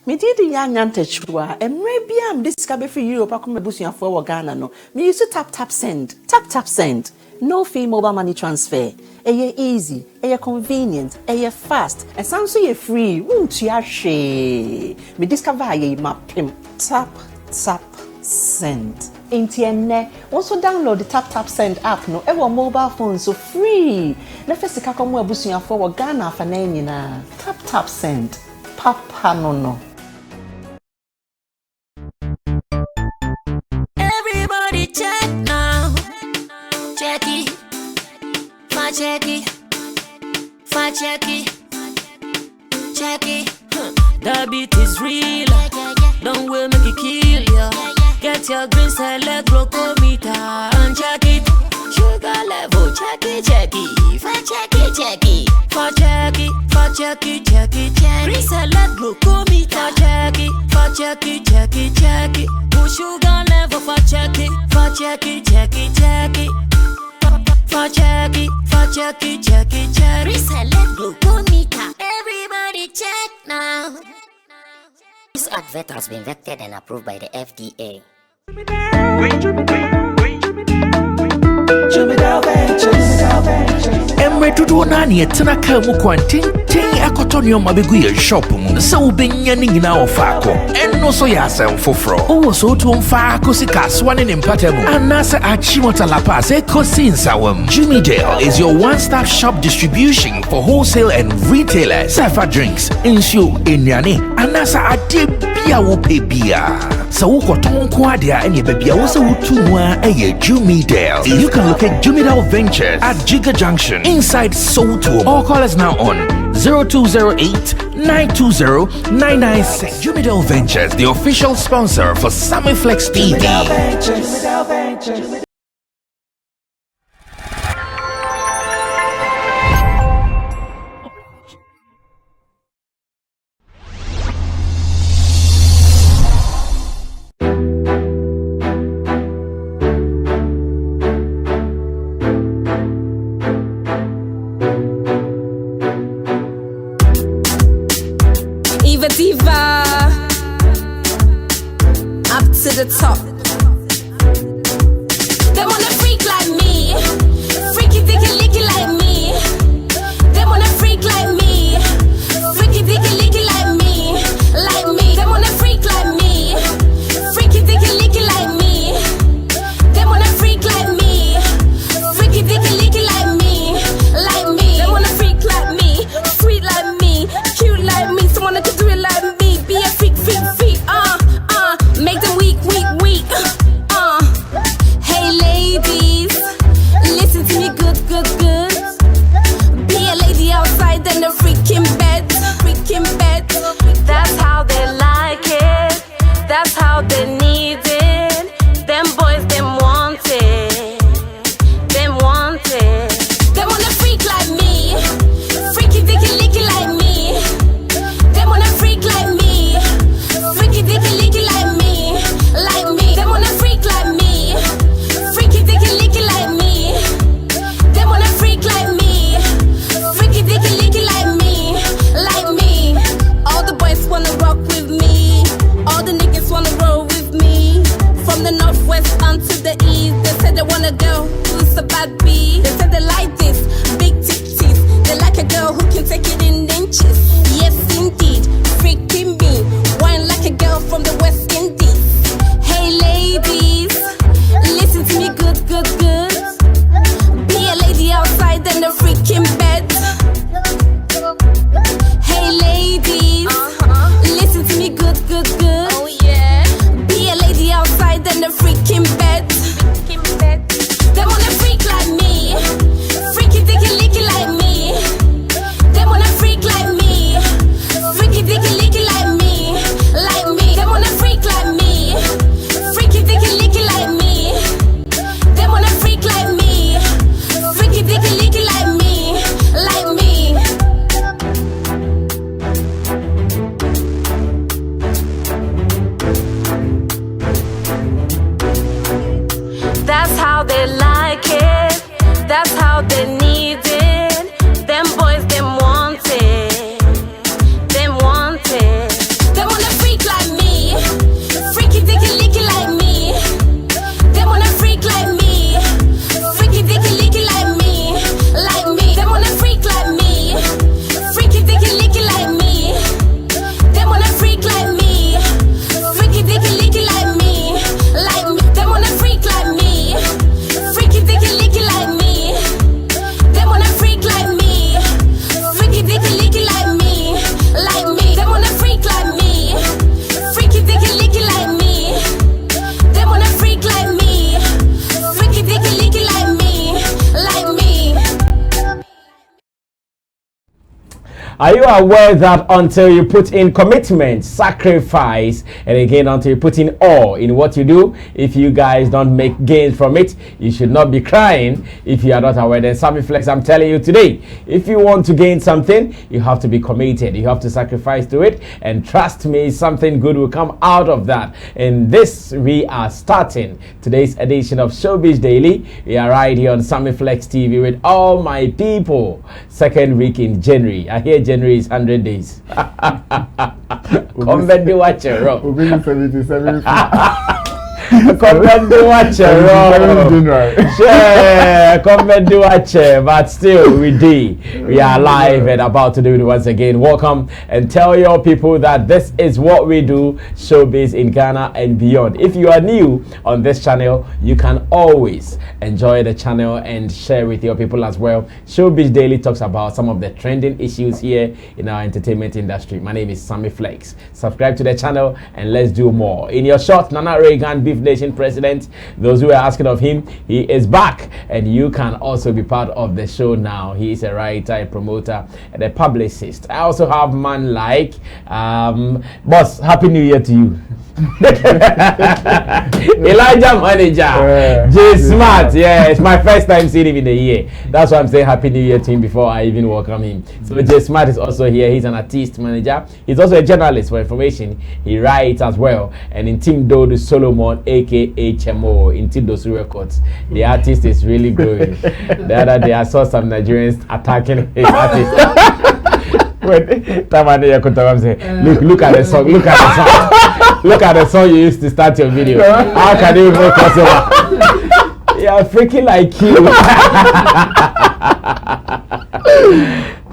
Me did the young antechua, and maybe I'm discovered for Europe. I come a bush for Ghana. No, me used to tap send, tap send. No fee mobile money transfer. Aye easy, aye convenient, aye fast, and sounds so free. Won't you share? Me discover aye map him. Tap send. Intienne. Also download the tap send app. No, ever mobile phone so free. Na first ka come a bush for Ghana for na. Tap send. Papa no. Everybody check now. Check it. Check it. That beat is real. Don't wait, make it kill ya. Get your green select glucometer and check it. Sugar level, check it. Check it. Green select glucometer. Check it. Sugar level, check it. Reselect glucometer. Everybody check now. This advert has been vetted and approved by the FDA. Emre Dudu Nani etena ka mu kwanten akotonyo mabegu ye shop mu se ubenya ni nyina ofako enno so ya asem foforo o so to mfa sika swane ne mpatamu anase achimota la pass ekosi nsawam. Jimmy Dale is your one-stop shop distribution for wholesale and retailers. Safa drinks, insure, enyane, anasa ade bia wo pebia. So ukoton kwa dia enye bebia wo se wutu mwa eye Jimmy Dale. You can locate Jimmy Dale Ventures at Giga Junction inside Soto, or call us now on 0208-920-996. Jimmy Dale Ventures, the official sponsor for Sammy Flex TV. Diva, up to the top. They wanna freak like me, freaky dicky licky like me. They wanna freak like me, freaky dicky licky like me, like me. They wanna freak like me, freaky dicky licky like me. They wanna freak like me, freaky dicky licky like me, like me. They wanna freak like me, sweet like me, cute like me. Someone that can do it like me. Be a freak, make them weak. Are you aware that until you put in commitment, sacrifice, and again until you put in all in what you do, if you guys don't make gains from it, you should not be crying. If you are not aware, then Sammy Flex, I'm telling you today, if you want to gain something, you have to be committed. You have to sacrifice to it, and trust me, something good will come out of that. And this, we are starting today's edition of Showbiz Daily. We are right here on Sammy Flex TV with all my people. Second week in January. I hear January is 100 days. Come back to watch it, Rob. We'll be 77. Come back to watch it, Rob. Sure, come back to watch it. But still, we are live and about to do it once again. Welcome and tell your people that this is what we do, showbiz in Ghana and beyond. If you are new on this channel, you can always enjoy the channel and share with your people as well. Showbiz Daily talks about some of the trending issues here in our entertainment industry. My name is Sammy Flex. Subscribe to the channel and let's do more. In your short, Nana Reagan, Beef Nation president, those who are asking of him, he is back, and you can also be part of the show now. He is a writer, a promoter, and a publicist. I also have man like boss. Happy New Year to you. Elijah manager, J Smart. Yeah, it's my first time seeing him in the year. That's why I'm saying Happy New Year to him before I even welcome him. So J Smart is also here. He's an artist manager. He's also a journalist for information. He writes as well. And in Team Dodo Solomon, aka HMO, in Team Dodo Records, the artist is really growing. The other day I saw some Nigerians attacking his artist. Look at the song. Look at the song. Look at the song you used to start your video. How can you even cross over? Yeah, freaking like you.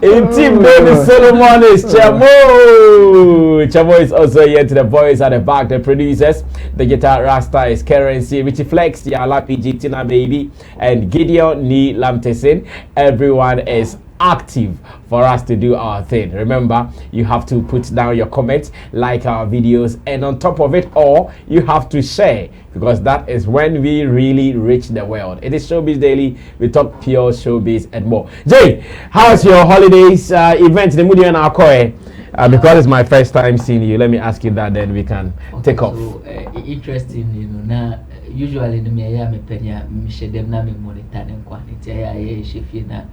In Team Baby Solomon is Chamo. Chamo is also here to the boys at the back, the producers. The guitar Rasta is Currency, Richie Flex, Yala PG, Tina Baby, and Gideon Ni Lamtesin. Everyone is active for us to do our thing. Remember, you have to put down your comments, like our videos, and on top of it all, you have to share, because that is when we really reach the world. It is Showbiz Daily. We talk pure showbiz and more. Jay, how's your holidays event? The Moody and Akoi. Because it's my first time seeing you, let me ask you that, then we can take off. So, interesting, you know, now usually the me me penya me share them na me monitor them quantity. I shefi na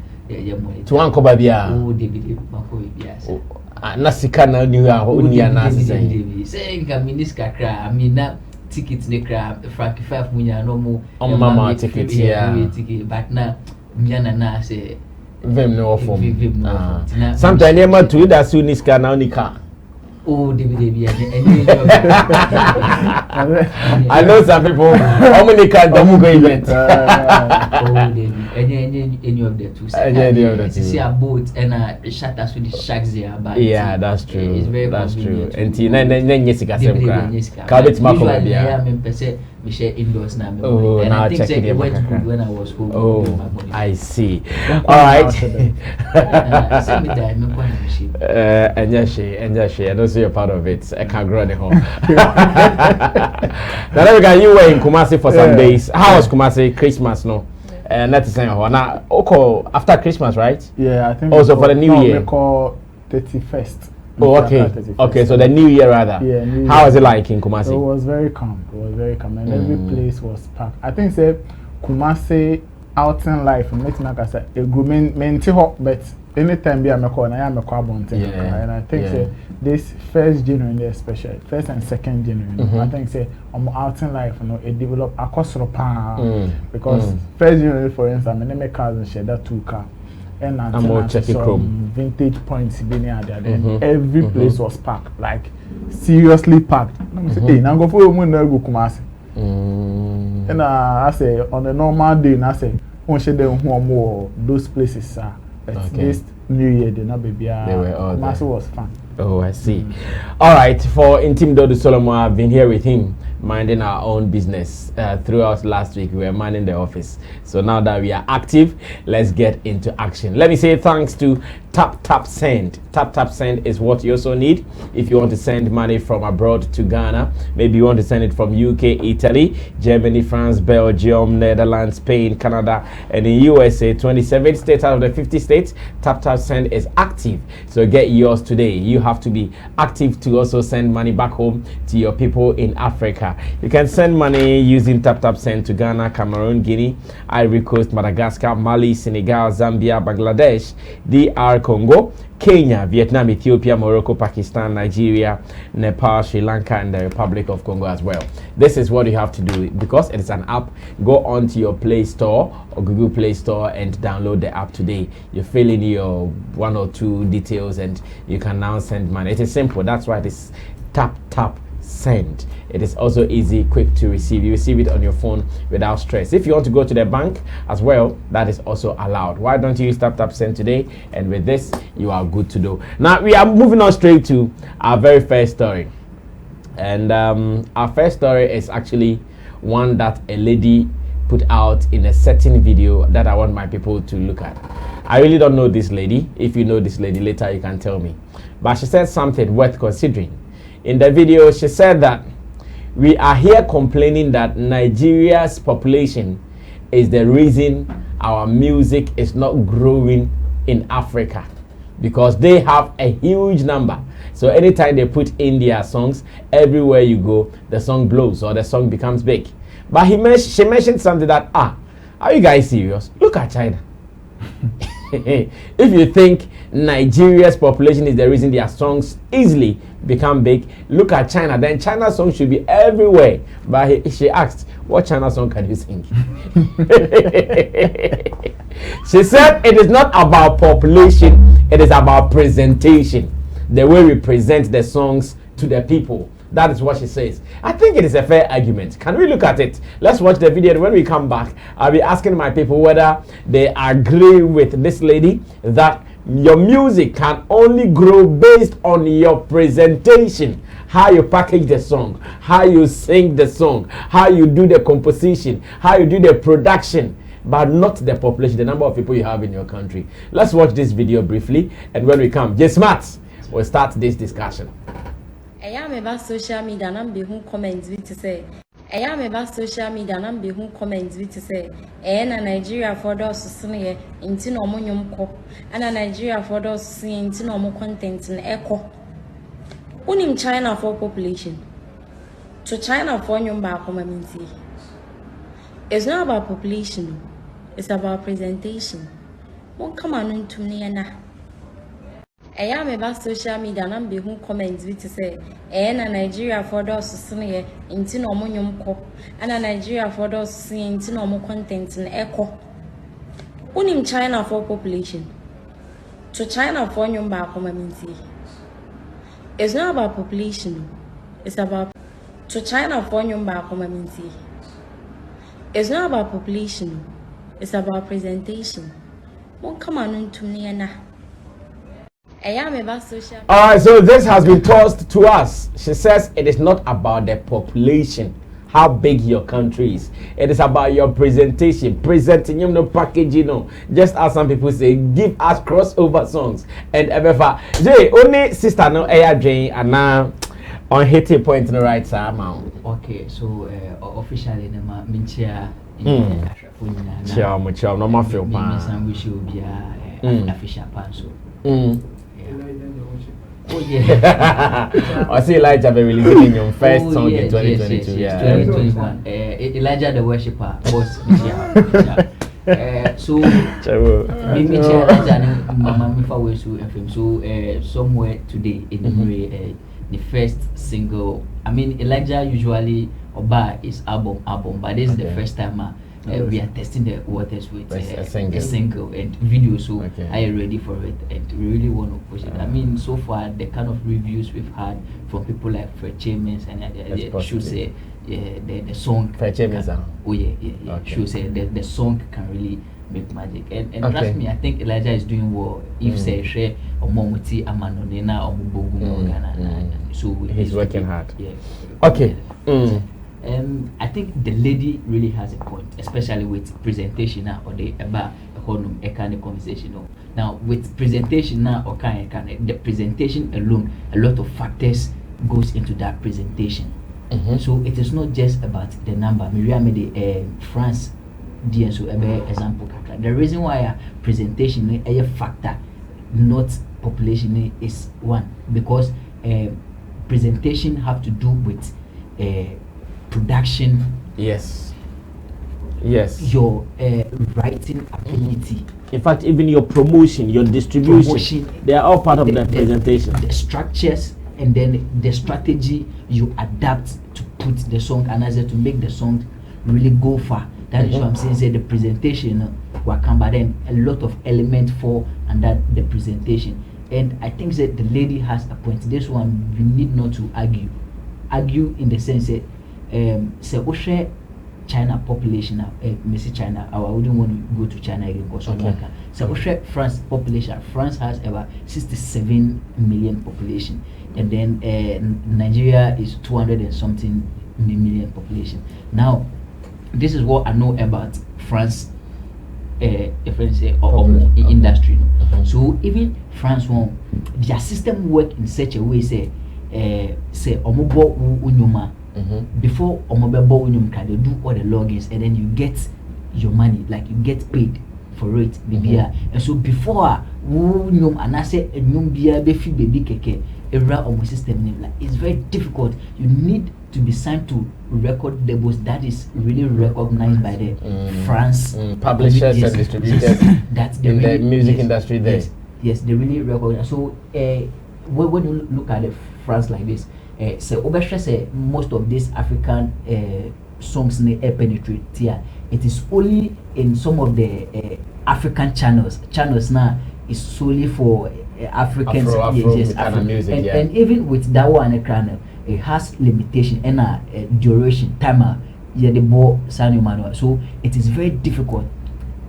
to one cover bia oh David mako bia na sika na new ya oni na say nka minis kakra mi na ticket ne kra frank 5 munya no mu mama ticket ya but na miana na say vim no form sometimes near to that soon is can now ni car. Oh, David, I know some people. How many cars don't go event? Oh, David, any of the two. Any of the two. See a boat and a shutter with the sharks there. Yeah, that's true. It's very that's true. And then Jessica said, "Kabit Marco, yeah, we share indoors now." Oh, and now I think it it went good when I was home. Oh, I see. All right. And yes, and also you're part of it. I can't grow at home. Now, you were in Kumasi for some days. How was Kumasi Christmas? No, not to say now. Okay, after Christmas, right? Yeah, I think. Also for the New Year. We call 31st. Oh, okay. Okay, so the New Year rather. Yeah. New Year. How was it like in Kumasi? It was very calm. And every place was packed. I think say Kumasi outing life. Make like I said, a good menti hot, but anytime be a meko and I am a carbon thing. And I think say this first January especially, first and second January. I think say outing life, you know, it develop across the pan because first January, for instance, I make cars and share that 2 car. And some vintage points being there. Then every place was packed, like seriously packed. Hey, now go for a month go Kumasi. And I say on a normal day, I say on share them more those places are. This New Year, they not baby. They were all Kumasi was fun. Oh, I see. All right, for Intim Dodo Solomon, I've been here with him minding our own business. Throughout last week, we were minding the office. So now that we are active, let's get into action. Let me say thanks to Tap Send. Tap Send is what you also need if you want to send money from abroad to Ghana. Maybe you want to send it from UK, Italy, Germany, France, Belgium, Netherlands, Spain, Canada, and in USA, 27 states out of the 50 states. Tap Send is active. So get yours today. You have to be active to also send money back home to your people in Africa. You can send money using Tap Send to Ghana, Cameroon, Guinea, Ivory Coast, Madagascar, Mali, Senegal, Zambia, Bangladesh, DR Congo, Kenya, Vietnam, Ethiopia, Morocco, Pakistan, Nigeria, Nepal, Sri Lanka, and the Republic of Congo as well. This is what you have to do. Because it is an app, go onto your Play Store or Google Play Store and download the app today. You fill in your 1 or 2 details and you can now send money. It is simple. That's why it is Tap Send. It is also easy, quick to receive. You receive it on your phone without stress. If you want to go to the bank as well, that is also allowed. Why don't you use Tap Send today? And with this, you are good to go. Now we are moving on straight to our very first story. And our first story is actually one that a lady put out in a certain video that I want my people to look at. I really don't know this lady. If you know this lady, later you can tell me. But she said something worth considering. In the video, she said that we are here complaining that Nigeria's population is the reason our music is not growing in Africa, because they have a huge number. So anytime they put in their songs, everywhere you go, the song blows or the song becomes big. But she mentioned something that, are you guys serious? Look at China. If you think Nigeria's population is the reason their songs easily become big, look at China. Then China's song should be everywhere. But she asked, what China song can you sing? She said it is not about population, it is about presentation. The way we present the songs to the people. That is what she says. I think it is a fair argument. Can we look at it? Let's watch the video, and when we come back, I'll be asking my people whether they agree with this lady that your music can only grow based on your presentation, how you package the song, how you sing the song, how you do the composition, how you do the production, but not the population, the number of people you have in your country. Let's watch this video briefly, and when we come, Smart will start this discussion. I am about social media and be who comments with to say. I am about social media and be who comments with to say. And Nigeria for those to see into no monum and Nigeria for those to see into no content and echo. Unim China for population. To China for new back community. It's not about population, it's about presentation. Won't come on to me now. I am about social media and be who comments with to say, and Nigeria for those to see into no monum and Nigeria for those to see into no content and echo. Unim China for population. To China for new back community. It's not about population, it's about to China for new back community. It's not about population, it's about presentation. Won't come on to me now. All right, so this has been tossed to us. She says it is not about the population, how big your country is. It is about your presentation, presenting you know, packaging, you know. Just as some people say, give us crossover songs and ever. Jay, only sister no air Jay and now on hitting point in the right side. Okay, so officially, the Minchia. Chiao, no more feel pan. We should be official pan so. Oh yeah. I see Elijah be releasing your first song in 2022. Yes, 2021. Elijah the worshipper, boss. So me Elijah mama me for way so FM. So somewhere today in the first single. I mean Elijah usually Oba is album, but this is the first time we are testing the waters with a single and video, so I am ready for it and we really want to push it. I mean, so far the kind of reviews we've had from people like flexxnewspaper and should say the song. Should say the song can really make magic and trust me, I think Elijah is doing well. If say share or momuti amanonena or mubogu Ghana, so he's working hard. Yeah. Okay. I think the lady really has a point, especially with presentation now or the about a kind of conversation. Now with presentation now or kind of the presentation alone, a lot of factors goes into that presentation. So it is not just about the number. Miriam the France DNSO example. The reason why presentation is a factor, not population is one, because presentation have to do with production. Yes. Your writing ability. In fact, even your promotion, your distribution, they are all part of the presentation. The structures and then the strategy you adapt to put the song and as to make the song really go far. That is what I'm saying. Say the presentation will come, but then a lot of elements fall under the presentation. And I think that the lady has a point. This one you need not to argue in the sense that say China population now, China, I wouldn't want to go to China again because so France population, France has about 67 million population, and then Nigeria is 200 and something million population. Now this is what I know about France industry. So even France one, their system work in such a way say omobo unyuma. Before omobebo unyum can they do all the logins and then you get your money, like you get paid for it, and so before unyum and I say unyum bia befi baby keke era omo system name, like it's very difficult. You need to be signed to record labels that is really recognized by the France publishers and distributors that's in the music industry there. Yes, they really recognize. So when you look at the France like this, so obviously say most of these African songs penetrate here. It is only in some of the African channels now is solely for Africans. Afro music, and even with that one it has limitation and duration timer the ball Sanyo manual, so it is very difficult.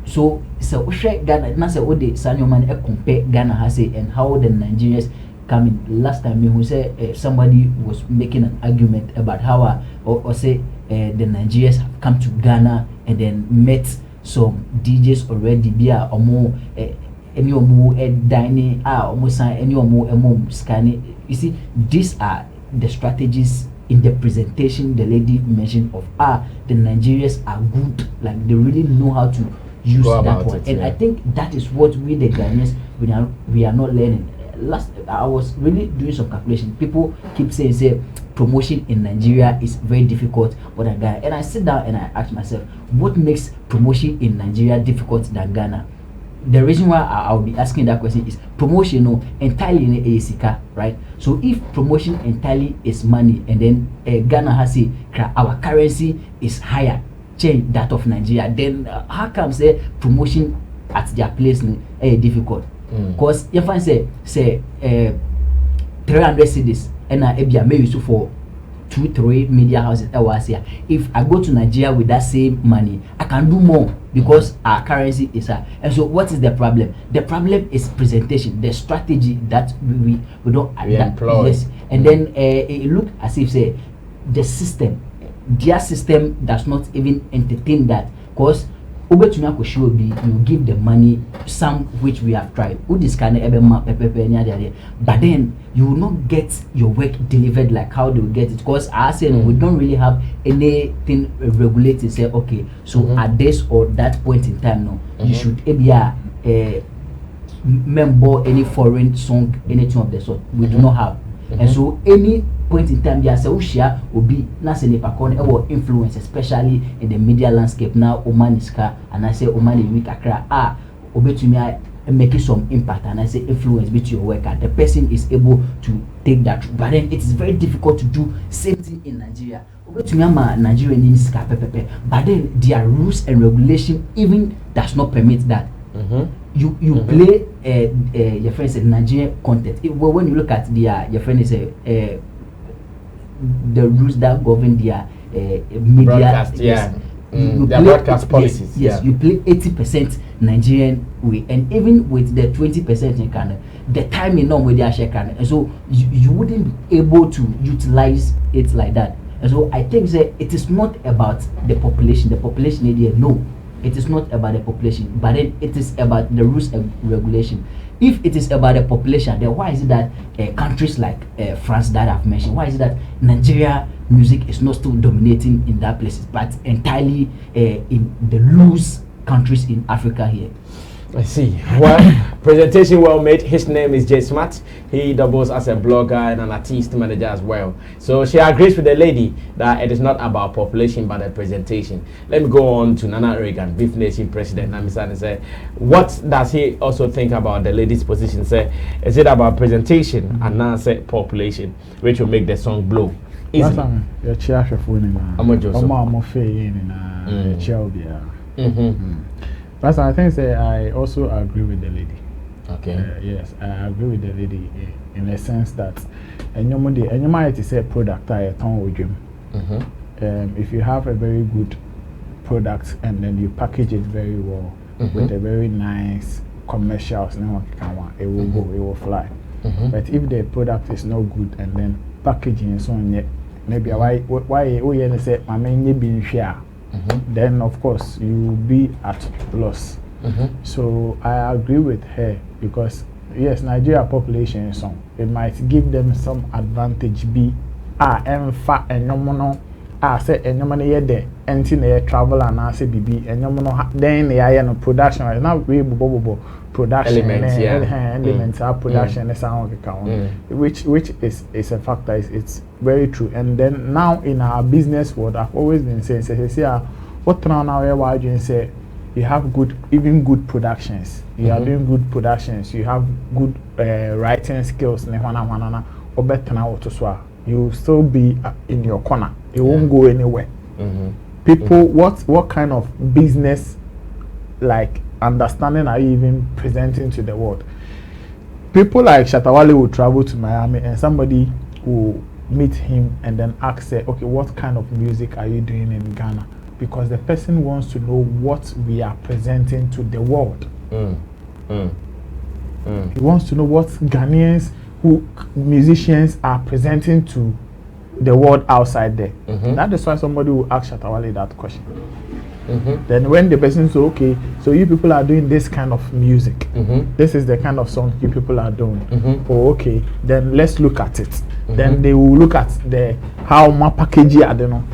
So Ghana now say what the Sanyo man compare Ghana has it and how the Nigerians come in. Last time who said somebody was making an argument about how or say the Nigerians have come to Ghana and then met some DJs already or more any or more dining almost any or more scanning. You see, these are the strategies in the presentation the lady mentioned of the Nigerians are good, like they really know how to use that one. And I think that is what we the Ghanaians we are not learning. Last I was really doing some calculation. People keep saying promotion in Nigeria is very difficult for the Ghana, and I sit down and I ask myself, what makes promotion in Nigeria difficult than Ghana? The reason why I'll be asking that question is promotion entirely in ASICA, right? So if promotion entirely is money and then Ghana has our currency is higher, change that of Nigeria, then how come say promotion at their place difficult? Because if I say 300 cedis and I may use for 2-3 media houses here. If I go to Nigeria with that same money, I can do more because our currency is high. And so what is the problem? The problem is presentation, the strategy that we don't employ. Yes. And then it look as if say the system, their system does not even entertain that, because you give the money, some which we have tried. But then you will not get your work delivered like how they will get it. Because I said we don't really have anything regulated. Say okay, so at this or that point in time, you should member any foreign song, anything of the sort. We do not have. And so any point in time, there Ushia will be Nasele Pakon or influence, especially in the media landscape now. Omaniska and I say Omani Wikakra obetumi making some impact, and I say influence with your work, and the person is able to take that. But then it is very difficult to do same thing in Nigeria. Obetumi Nigerian in ska pepepe, but then their rules and regulation even does not permit that. You play your friend said Nigerian content. When you look at your friend is the rules that govern their media broadcast, their broadcast policies. Yes, you play 80% Nigerian way, and even with the 20% in Canada, the timing on with their share Canada, and so you wouldn't be able to utilize it like that. And so I think that it is not about the population. The population area, no. It is not about the population, but it is about the rules and regulation. If it is about the population, then why is it that countries like France that I've mentioned, why is it that Nigeria music is not still dominating in that places, but entirely in the loose countries in Africa here? I see. Well, presentation well made. His name is Jay Smart. He doubles as a blogger and an artist manager as well. So she agrees with the lady that it is not about population but the presentation. Let me go on to Nana Reagan, Beef Nation President Namisa, and say, what does he also think about the lady's position? Say, is it about presentation and now say population, which will make the song blow? Easily. But I think I also agree with the lady. Okay. Yes, I agree with the lady in a sense that you might say product I if you have a very good product and then you package it very well with a very nice commercials, it will go, it will fly. But if the product is not good and then packaging is on yet, maybe why say my main being share. Then of course you will be at loss. So I agree with her because yes, Nigeria population is some. It might give them some advantage. Be and no mono say and no money there and travel and I say BB and no mono then they no production right now we production elements are production which is a factor. It's very true. And then now in our business world, I've always been saying, what now why you say you have even good productions. You are doing good productions. You have good writing skills. Or better now you will still be in your corner. You won't go anywhere. People, what kind of business like understanding are you even presenting to the world? People like Shatawale will travel to Miami and somebody will meet him and then ask, say, okay, what kind of music are you doing in Ghana? Because the person wants to know what we are presenting to the world. He wants to know what Ghanaians, musicians are presenting to the world outside there. That is why somebody will ask Shatawale that question. Then when the person says, okay, so you people are doing this kind of music, this is the kind of song you people are doing. Oh, okay, then let's look at it. Then they will look at how my packaging, I don't know,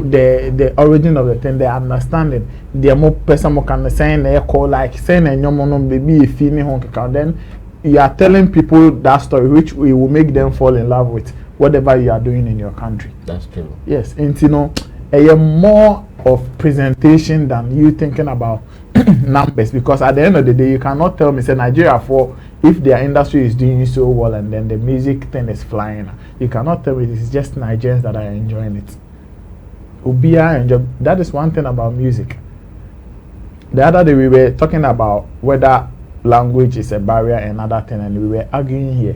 the origin of the thing, the understanding. The more person more can say they call like saying and your mom baby if you then you are telling people that story which will make them fall in love with whatever you are doing in your country. That's true. Yes, and you know, a more of presentation than you thinking about numbers, because at the end of the day you cannot tell me say Nigeria for if their industry is doing so well and then the music thing is flying, you cannot tell me it's just Nigerians that are enjoying it. Ubia enjoy. That is one thing about music. The other day we were talking about whether language is a barrier and other thing, and we were arguing here.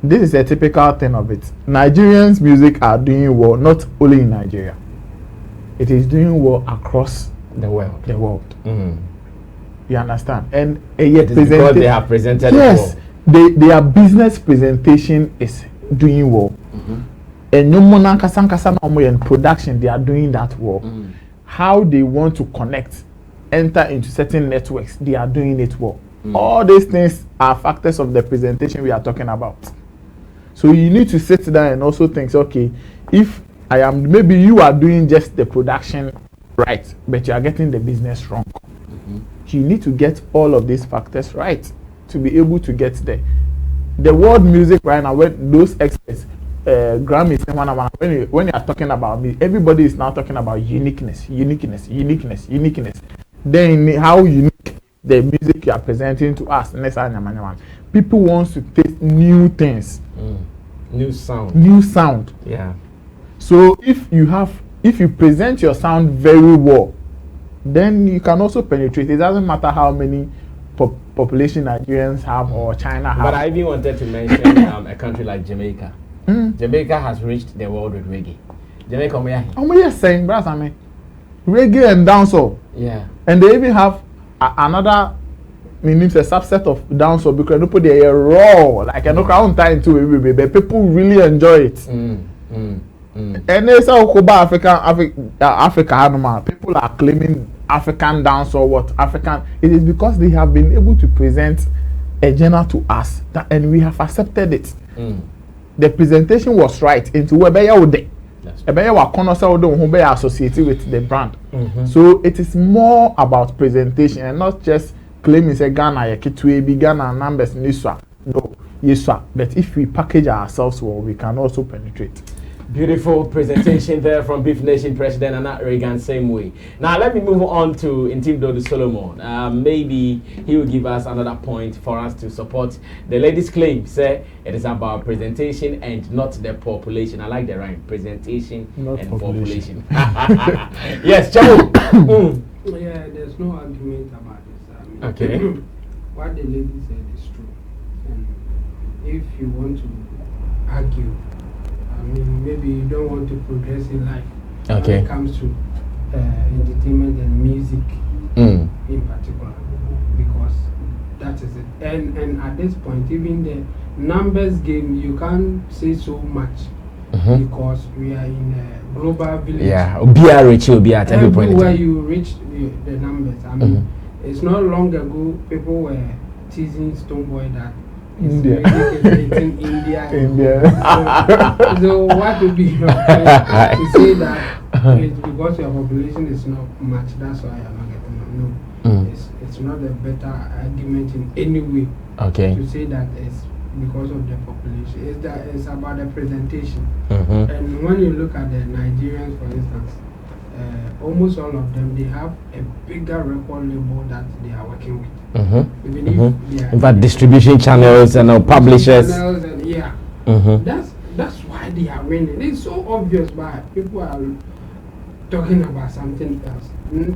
This is a typical thing of it. Nigerians music are doing well not only in Nigeria. It is doing well across the world. You understand? And yet because they have presented yes, their business presentation is doing well. And no more in production, they are doing that well. How they want to connect, enter into certain networks, they are doing it well. All these things are factors of the presentation we are talking about. So you need to sit down and also think, okay, if I am, maybe you are doing just the production right, but you are getting the business wrong. You need to get all of these factors right to be able to get there. The world music right now, when those experts, Grammys, when you are talking about me, everybody is now talking about uniqueness. Then how unique the music you are presenting to us. People want to taste new things. New sound. Yeah. So if you present your sound very well, then you can also penetrate. It doesn't matter how many population Nigerians have or China have. But I even wanted to mention a country like Jamaica. Jamaica has reached the world with reggae. Jamaica, saying, reggae and dancehall. Yeah. And they even have another, means a subset of dancehall because they put the raw, like a crowd time too, but people really enjoy it. And it's all about Africa. People are claiming African dance or what African. It is because they have been able to present a genre to us, and we have accepted it. The presentation was right into where they are. Associated with the brand. So it is more about presentation and not just claiming say Ghana Ghana numbers no, yes sir. But if we package ourselves well, we can also penetrate. Beautiful presentation there from Beef Nation President Anna Reagan, same way. Now let me move on to Intim Dodo Solomon. Maybe he will give us another point for us to support the lady's claim. Say it is about presentation and not the population. I like the rhyme, presentation not and population. Yes, Chamu. Yeah, there's no argument about this. Okay. What the lady said is true. And if you want to argue, I mean, maybe you don't want to progress in life. Okay. When it comes to entertainment and music in particular, because that is it. And at this point, even the numbers game, you can't say so much because we are in a global village. Yeah, will be at every point. Everywhere you reach the numbers. I mean, it's not long ago people were teasing Stonebwoy that India. So what would be your point to say that it's because your population is not much, that's why you're not getting no. It's not a better argument in any way. Okay. To say that it's because of the population. It's about the presentation. And when you look at the Nigerians, for instance, almost all of them, they have a bigger record label that they are working with. Even if they are in fact, distribution channels and publishers. Channels and, yeah. That's why they are winning. It's so obvious, but people are talking about something else.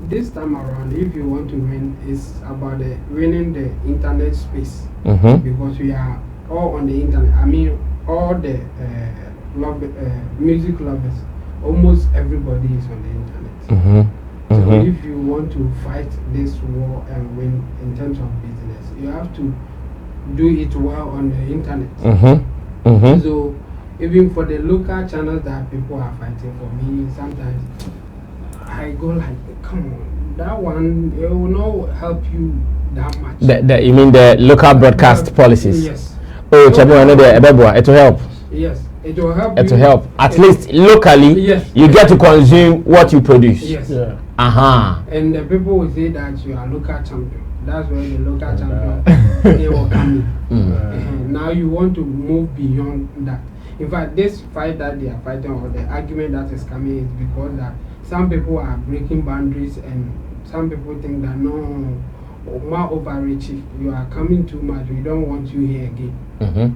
This time around, if you want to win, it's about winning the internet space. Because we are all on the internet. I mean, all the music lovers, almost everybody is on the internet. So if you want to fight this war and win in terms of business, you have to do it well on the internet. So even for the local channels that people are fighting for me, sometimes I go like, come on, that one, it will not help you that much. You mean the local broadcast policies? Yes. Oh, Chabu, I know it will help. Yes, it will help. It will help. At least locally, yes, you get to consume what you produce. Yes. Yeah. And the people will say that you are local champion. That's where the local champion they will come in. Now you want to move beyond that. In fact, this fight that they are fighting, or the argument that is coming, is because that some people are breaking boundaries, and some people think that no, more overreaching. You are coming too much. We don't want you here again.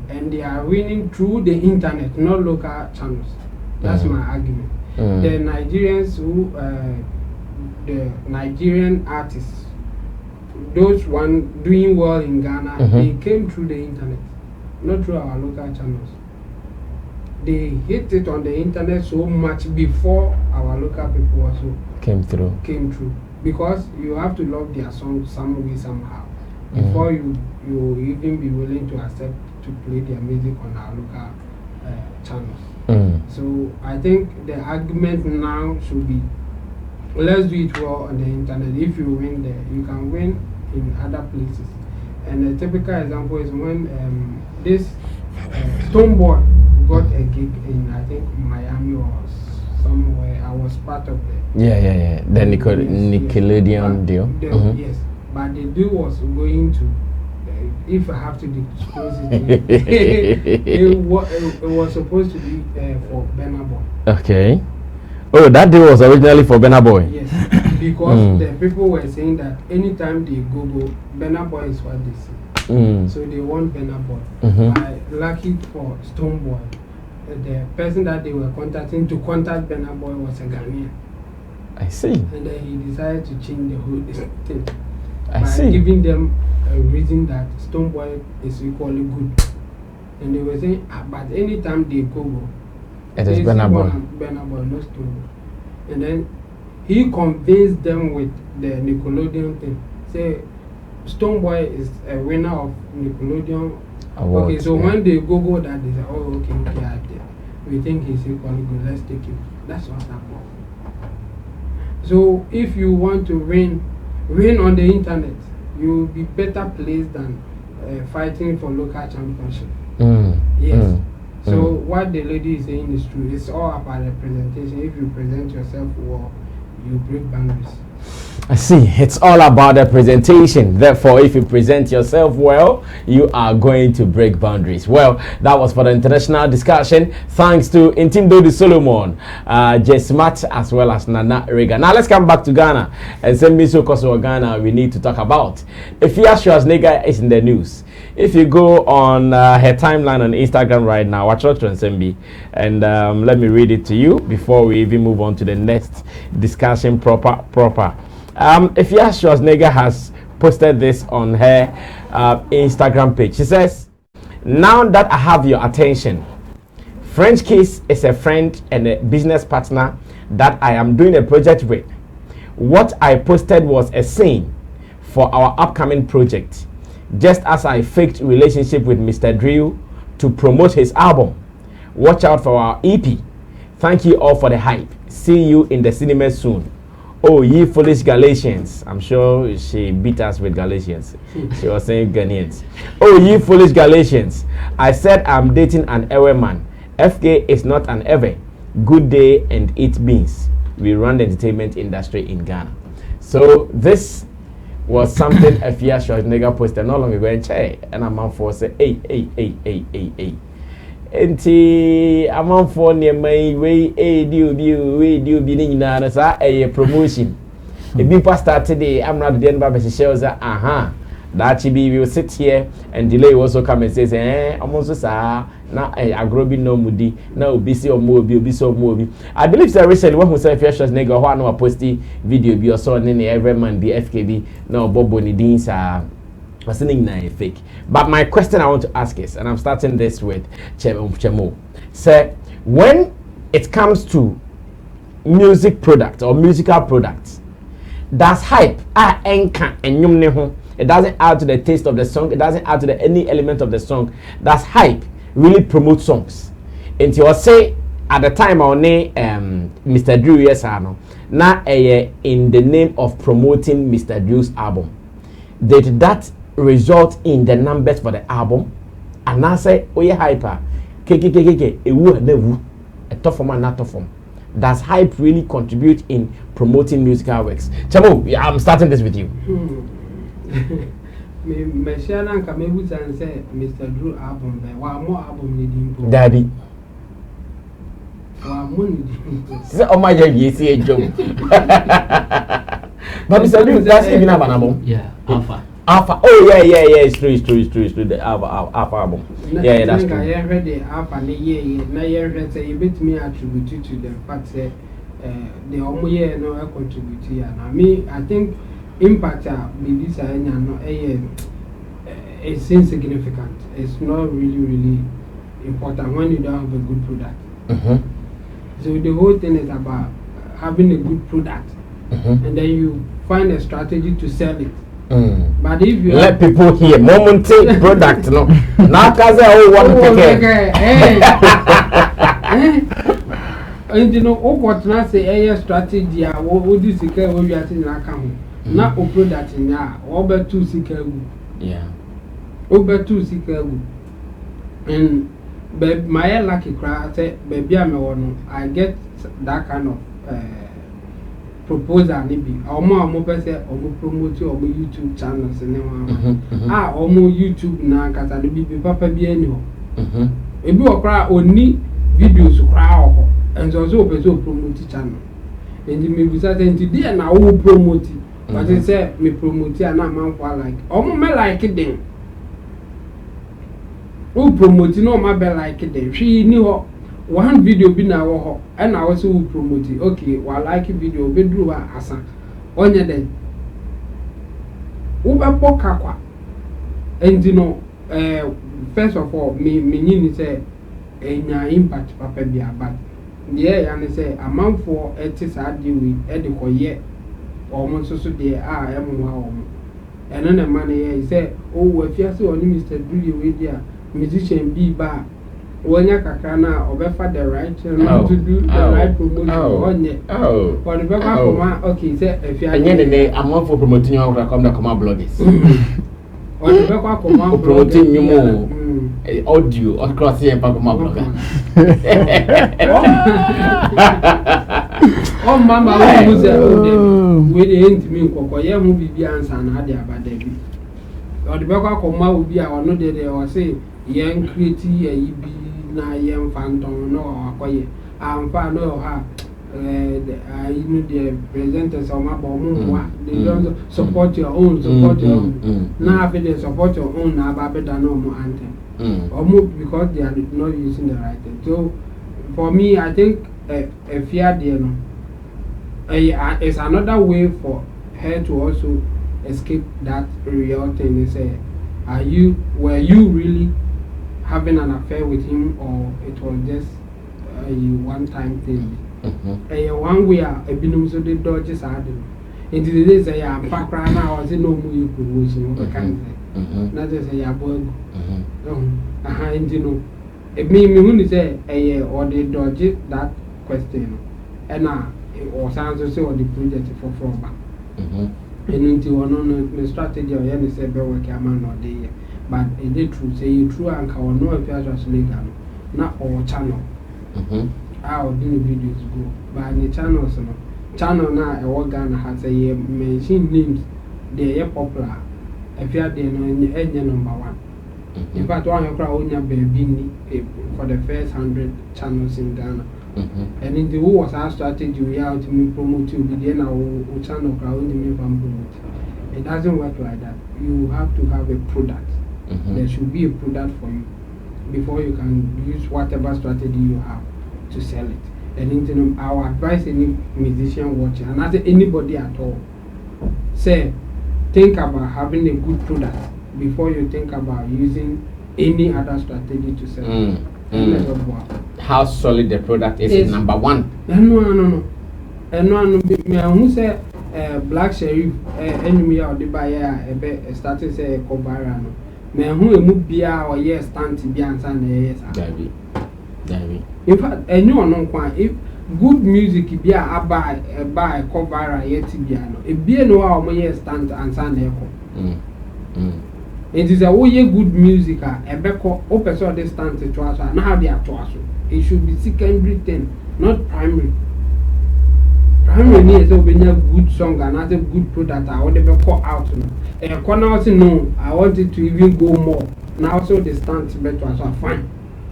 And they are winning through the internet, not local channels. That's my argument. The Nigerians who, the Nigerian artists, those one doing well in Ghana, they came through the internet, not through our local channels. They hit it on the internet so much before our local people also came through. Because you have to love their song some way, somehow, before you even be willing to accept to play their music on our local channels. So I think the argument now should be, let's do it well on the internet. If you win there, you can win in other places. And a typical example is when this Stonebwoy got a gig in, I think, Miami or somewhere. I was part of it. Yeah. The Nickelodeon deal. Yes, but the deal was going to, if I have to disclose it, it was supposed to be for Burna Boy. Okay. Oh, that deal was originally for Burna Boy. Yes, because the people were saying that anytime they Google, Burna Boy is what they see. So they want Burna Boy. Lucky for Stonebwoy, the person that they were contacting to contact Burna Boy was a Ghanaian. I see. And then he decided to change the whole thing by giving them a reason that Stonebwoy is equally good. And they were saying, but anytime they Google, it is Burna Boy. Burna Boy, not Stonebwoy. And then he convinced them with the Nickelodeon thing. Say, Stonebwoy is a winner of Nickelodeon. Award, okay, so when they Google that, they say, oh, okay, I did. we think he's equally good, let's take him. That's what's happening. So if you want to reign on the internet, you will be better placed than fighting for local championship. Yes. So what the lady is saying is true. It's all about the presentation. If you present yourself well, you break boundaries. I see. It's all about the presentation. Therefore, if you present yourself well, you are going to break boundaries. Well, that was for the international discussion. Thanks to Intimdo Solomon, Jesmat, as well as Nana Rega. Now, let's come back to Ghana. And send me so Kosovo Ghana, we need to talk about. Afia Schwarzenegger is in the news. If you go on her timeline on Instagram right now, watch out Sembi, and let me read it to you before we even move on to the next discussion proper. Afia Schwarzenegger has posted this on her Instagram page. She says, "Now that I have your attention, French Kiss is a friend and a business partner that I am doing a project with. What I posted was a scene for our upcoming project, just as I faked relationship with Mr. Drew to promote his album. Watch out for our EP. Thank you all for the hype. See you in the cinema soon. Oh, ye foolish Galatians." I'm sure she beat us with Galatians. She was saying Ghanaians. "Oh, ye foolish Galatians. I said I'm dating an Ewe man. FK is not an Ewe. Good day and eat beans. We run the entertainment industry in Ghana." So this was something Afia Schwarzenegger posted not long ago, and a man for say, hey. Enti a man for near my way, do be na sa a promotion. If you pastor today, I'm not the end of the shows. That we will sit here and delay also come and say, I'm also sa na a growing no moody, now busy or mobile, be so mobile. I believe so recently one who said Afia Schwarzenegger, one or posty video be or so in every man be FKB, no Bobo Nidins are listening na fake. But my question I want to ask is, and I'm starting this with Chemo. Say, when it comes to music product or musical products, does hype anchor and yumneho? It doesn't add to the taste of the song. It doesn't add to any element of the song. Does hype really promote songs? And you say at the time our name Mr. Drew yes or no? Now in the name of promoting Mr. Drew's album, did that result in the numbers for the album? And I say, oh yeah, hyper, a woo never a tough form and not tough form. Does hype really contribute in promoting musical works? Chamo, I'm starting this with you. Me share na nka me buta say Mr. Drew album be wa more album ni dimpo. Daddy. Wa mo ni dimpo. Say oh my god, you see a joke. But Mr. Drew does even have an album. Yeah, Alpha. Oh yeah. It's true. The Alpha album. Yeah, that's true. I read the Alpha na na read say you bit me attribute to the fact say the omo year no contribute here. Na me I think impact maybe say no it's insignificant. It's not really important when you don't have a good product. So the whole thing is about having a good product, and then you find a strategy to sell it. But if you let people hear momentary product, no. Now, cause I want and you know, what not say a strategy, what would you see? What you are saying, I come. Not a product in there, over 2 Chicago. Yeah. Over 2 Chicago. And my lucky crowd said, baby, I get that kind of proposal. Maybe or more person or more promote your YouTube channels and or more YouTube now because I be papa be anyhow. If you are only videos crowd and also promote channel. And you may be certain today and I will promote it. But they say me promote and I'm like me like it then. Who promote no my be like it then. She knew one video be now and I also will promote it. Okay, while like video be do asa on your day. Who be pokakwa. And you know, first of all, me say enya impact papa bia but yeah, and say a man for it is hard deal with ediko ye. Almost so there are and then the man here he said, oh, if you see only Mr. Drew with their musician be bar when you kakana obefa the right to do the right promotion on it. For the paper, okay, say if you are I'm not for promoting you come bloggers. Or the paper promoting you more audio across here paper blogger. Oh mama who say we dey hint me kokoye mu bibi ansa na ade abada bi. Or the paper will be our no dey or say yen create a bi na yen phantom no akoye amfa no ha you know the presenters of my bomb they don't support your own now if they support your own now better no more anthem or move because they are not using the right thing. So for me I think a fear there no it's another way for her to also escape that real thing. They say were you really having an affair with him or it was just a one-time thing? One way a binum so the dodges are doing. Into the days I am back right now, I say no more you promotion. What can say? Not just a boy. And you know, it mean me when you say a or they dodge that question. And now, or sounds to say or the project for back. And into one the strategy or any say, be work a man or day. But it is true, say you true and can know if you are Schwarzenegger, not all channel. How do the videos go? But the channels, channel now, a organ has a mention names, they are popular. If you are there, number one. In fact, one of your baby for the first 100 channels in Ghana. And in the who was our strategy, we have to promote you, then our channel crowd promote. It doesn't work like that. You have to have a product. There should be a product for you before you can use whatever strategy you have to sell it. And I would advise any musician watching, and I say anybody at all, say think about having a good product before you think about using any other strategy to sell it. How solid the product is number one. No. Me who say Black Sheriff enemy or the buyer started say Kobara no. Me who emu bia or yes stand to be answer yes. David. In fact, anyone no kwa if good music bia buy Kobara yet bia no. E bia no a omo yes stand answer na eko. It is a way good music ebeko o person dey stand to us and how they are to us. It should be secondary thing, not primary. Primary is a good song and as a good product. I want to be call out. And corner no, I wanted to even go more. Now so the stand better so fine.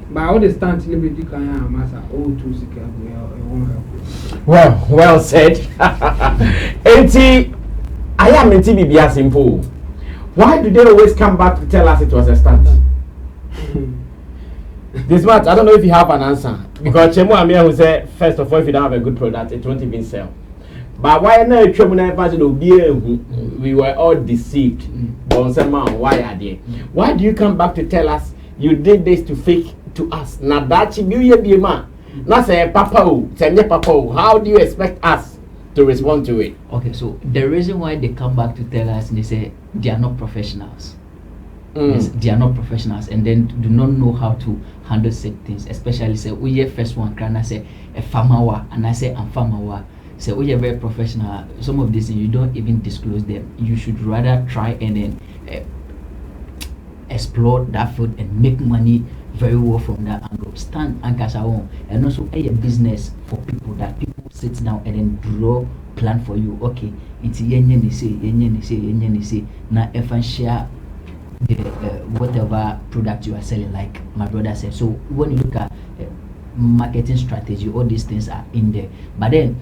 But all the stands in the can master all too sick. Well said. I am in TBB simple. Why do they always come back to tell us it was a stunt? This much, I don't know if you have an answer. Because Chemo Amir who said, first of all, if you don't have a good product, it won't even sell. But why not we were all deceived. Why are they? Why do you come back to tell us you did this to fake to us? Now that you be man. Not say papa, how do you expect us to respond to it? Okay, so the reason why they come back to tell us, they say they are not professionals. Yes, they are not professionals and then do not know how to handle certain things. Especially say we are first one can I say a farmer and I say I'm farmer. Say we are very professional. Some of these things you don't even disclose them. You should rather try and then explore that field and make money very well from that angle. Stand and cash out and also a business for people that people sit down and then draw plan for you. Okay, it's yenye say now if I share the whatever product you are selling, like my brother said. So when you look at marketing strategy, all these things are in there. But then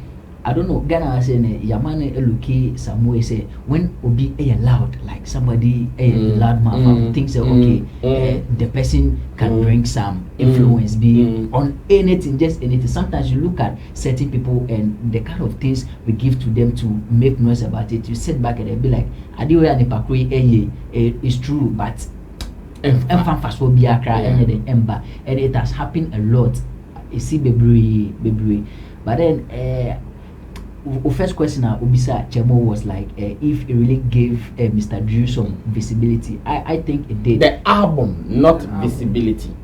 I don't know, Ghana was saying Yamane Eluki some way say when Obi loud, like somebody loud mouth thinks okay, the person can bring some influence be on anything, just anything. Sometimes you look at certain people and the kind of things we give to them to make noise about it. You sit back and be like, it's true, but and it has happened a lot. You see baby. But then first question Obisa Chemo was like if it really gave Mr. Drew some visibility. I think it did. The album, not visibility.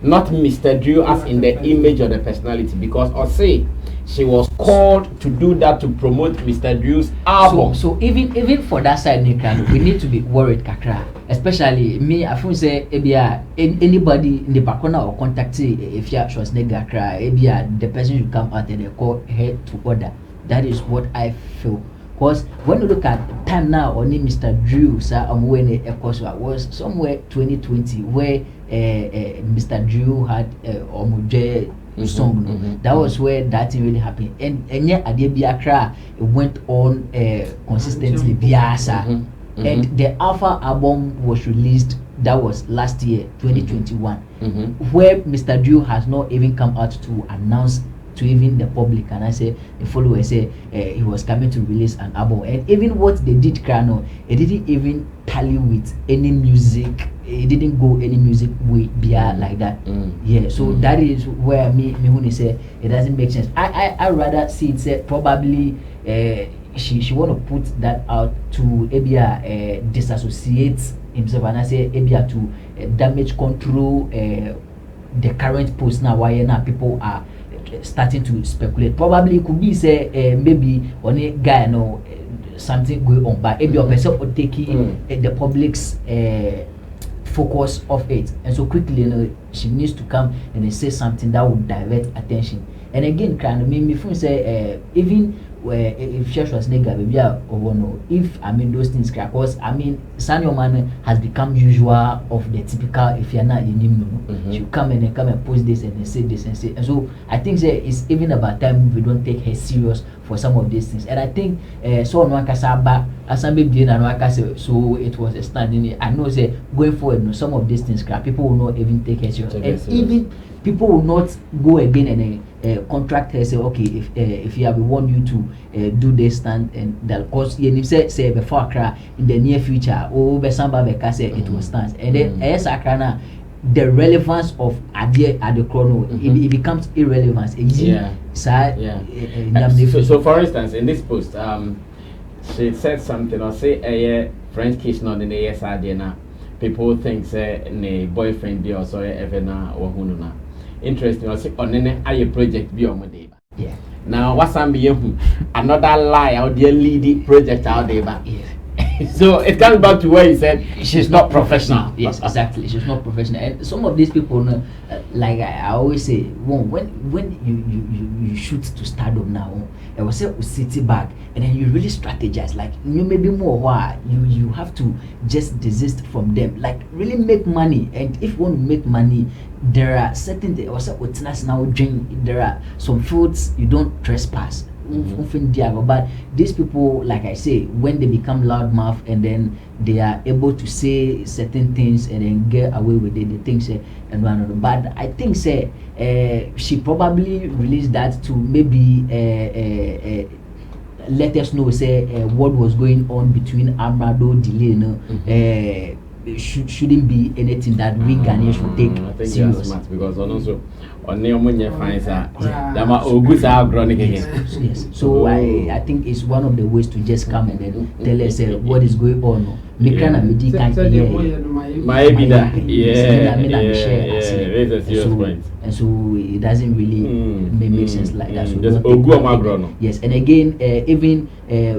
not Mr. Drew as in the image or the personality, because I say she was called to do that to promote Mr. Drew's album. So even for that side, we need to be worried, kakra. Especially me, I feel say anybody in the background or contact if you are Schwarzenegger, the person should come out and they call her to order. That is what I feel. Because when you look at time now, only Mr. Drew, sir, was somewhere 2020 where Mr. Drew had Omoje song. That was where that thing really happened. And yet Adebiakra went on consistently biasa. And the Alpha album was released, that was last year, 2021, where Mr. Drew has not even come out to announce to even the public, and I say the followers say he was coming to release an album, and even what they did, Krano, it didn't even tally with any music. It didn't go any music way beyond like that. Yeah, so that is where me when say it doesn't make sense. I rather see it say probably she want to put that out to Abia disassociate himself, and I say Abia to damage control the current post now why now people are starting to speculate. Probably it could be say maybe on a guy something going on, but maybe yourself or taking the public's focus of it, and so quickly she needs to come and say something that would divert attention. And again, kind of me feel say even if Schwarzenegger maybe or no, if I mean those things, because I mean Sanyo man has become usual of the typical if you're not in him, you come and post this and say this and say, and so I think say it's even about time we don't take her serious for some of these things. And I think so on Wakasaba Asambe Bien and Wakase, so it was a standing. I know say going forward some of these things people will not even take her serious, and even people will not go again and contract her say okay if you have want you to do this stand and that cause you say before Accra in the near future besamba beka say it will stand, and then Accra the relevance of idea at the chrono it becomes irrelevant. So for instance in this post she said something or say a French kiss not in the ASID now people think say a boyfriend be or so ever na or hununa. Interesting. I say on any project be on my day. Yeah. Now what's another lie out there leading project out there. Yeah. So it comes back to where he said she's not professional. Yes, exactly. She's not professional. And some of these people, like I always say, when you shoot to stardom now, I will say city back, and then you really strategize. Like you maybe more why you have to just desist from them. Like really make money, and if you want to make money, there are certain things. Now there are some foods you don't trespass. But these people, like I say, when they become loudmouth and then they are able to say certain things and then get away with it, they think say and one another. But I think say she probably released that to maybe let us know say what was going on between Amrado delay shouldn't be anything that we Ghanaians should take serious. Smart because also on Neomonia finds Dama Ogusa chronic again. Yes. So I think it's one of the ways to just come and then tell us what is going on. Mikrana Midi can't hear. Maybe that. That's a serious point. And so it doesn't really make sense like that. So just Ogu. Yes, and again, even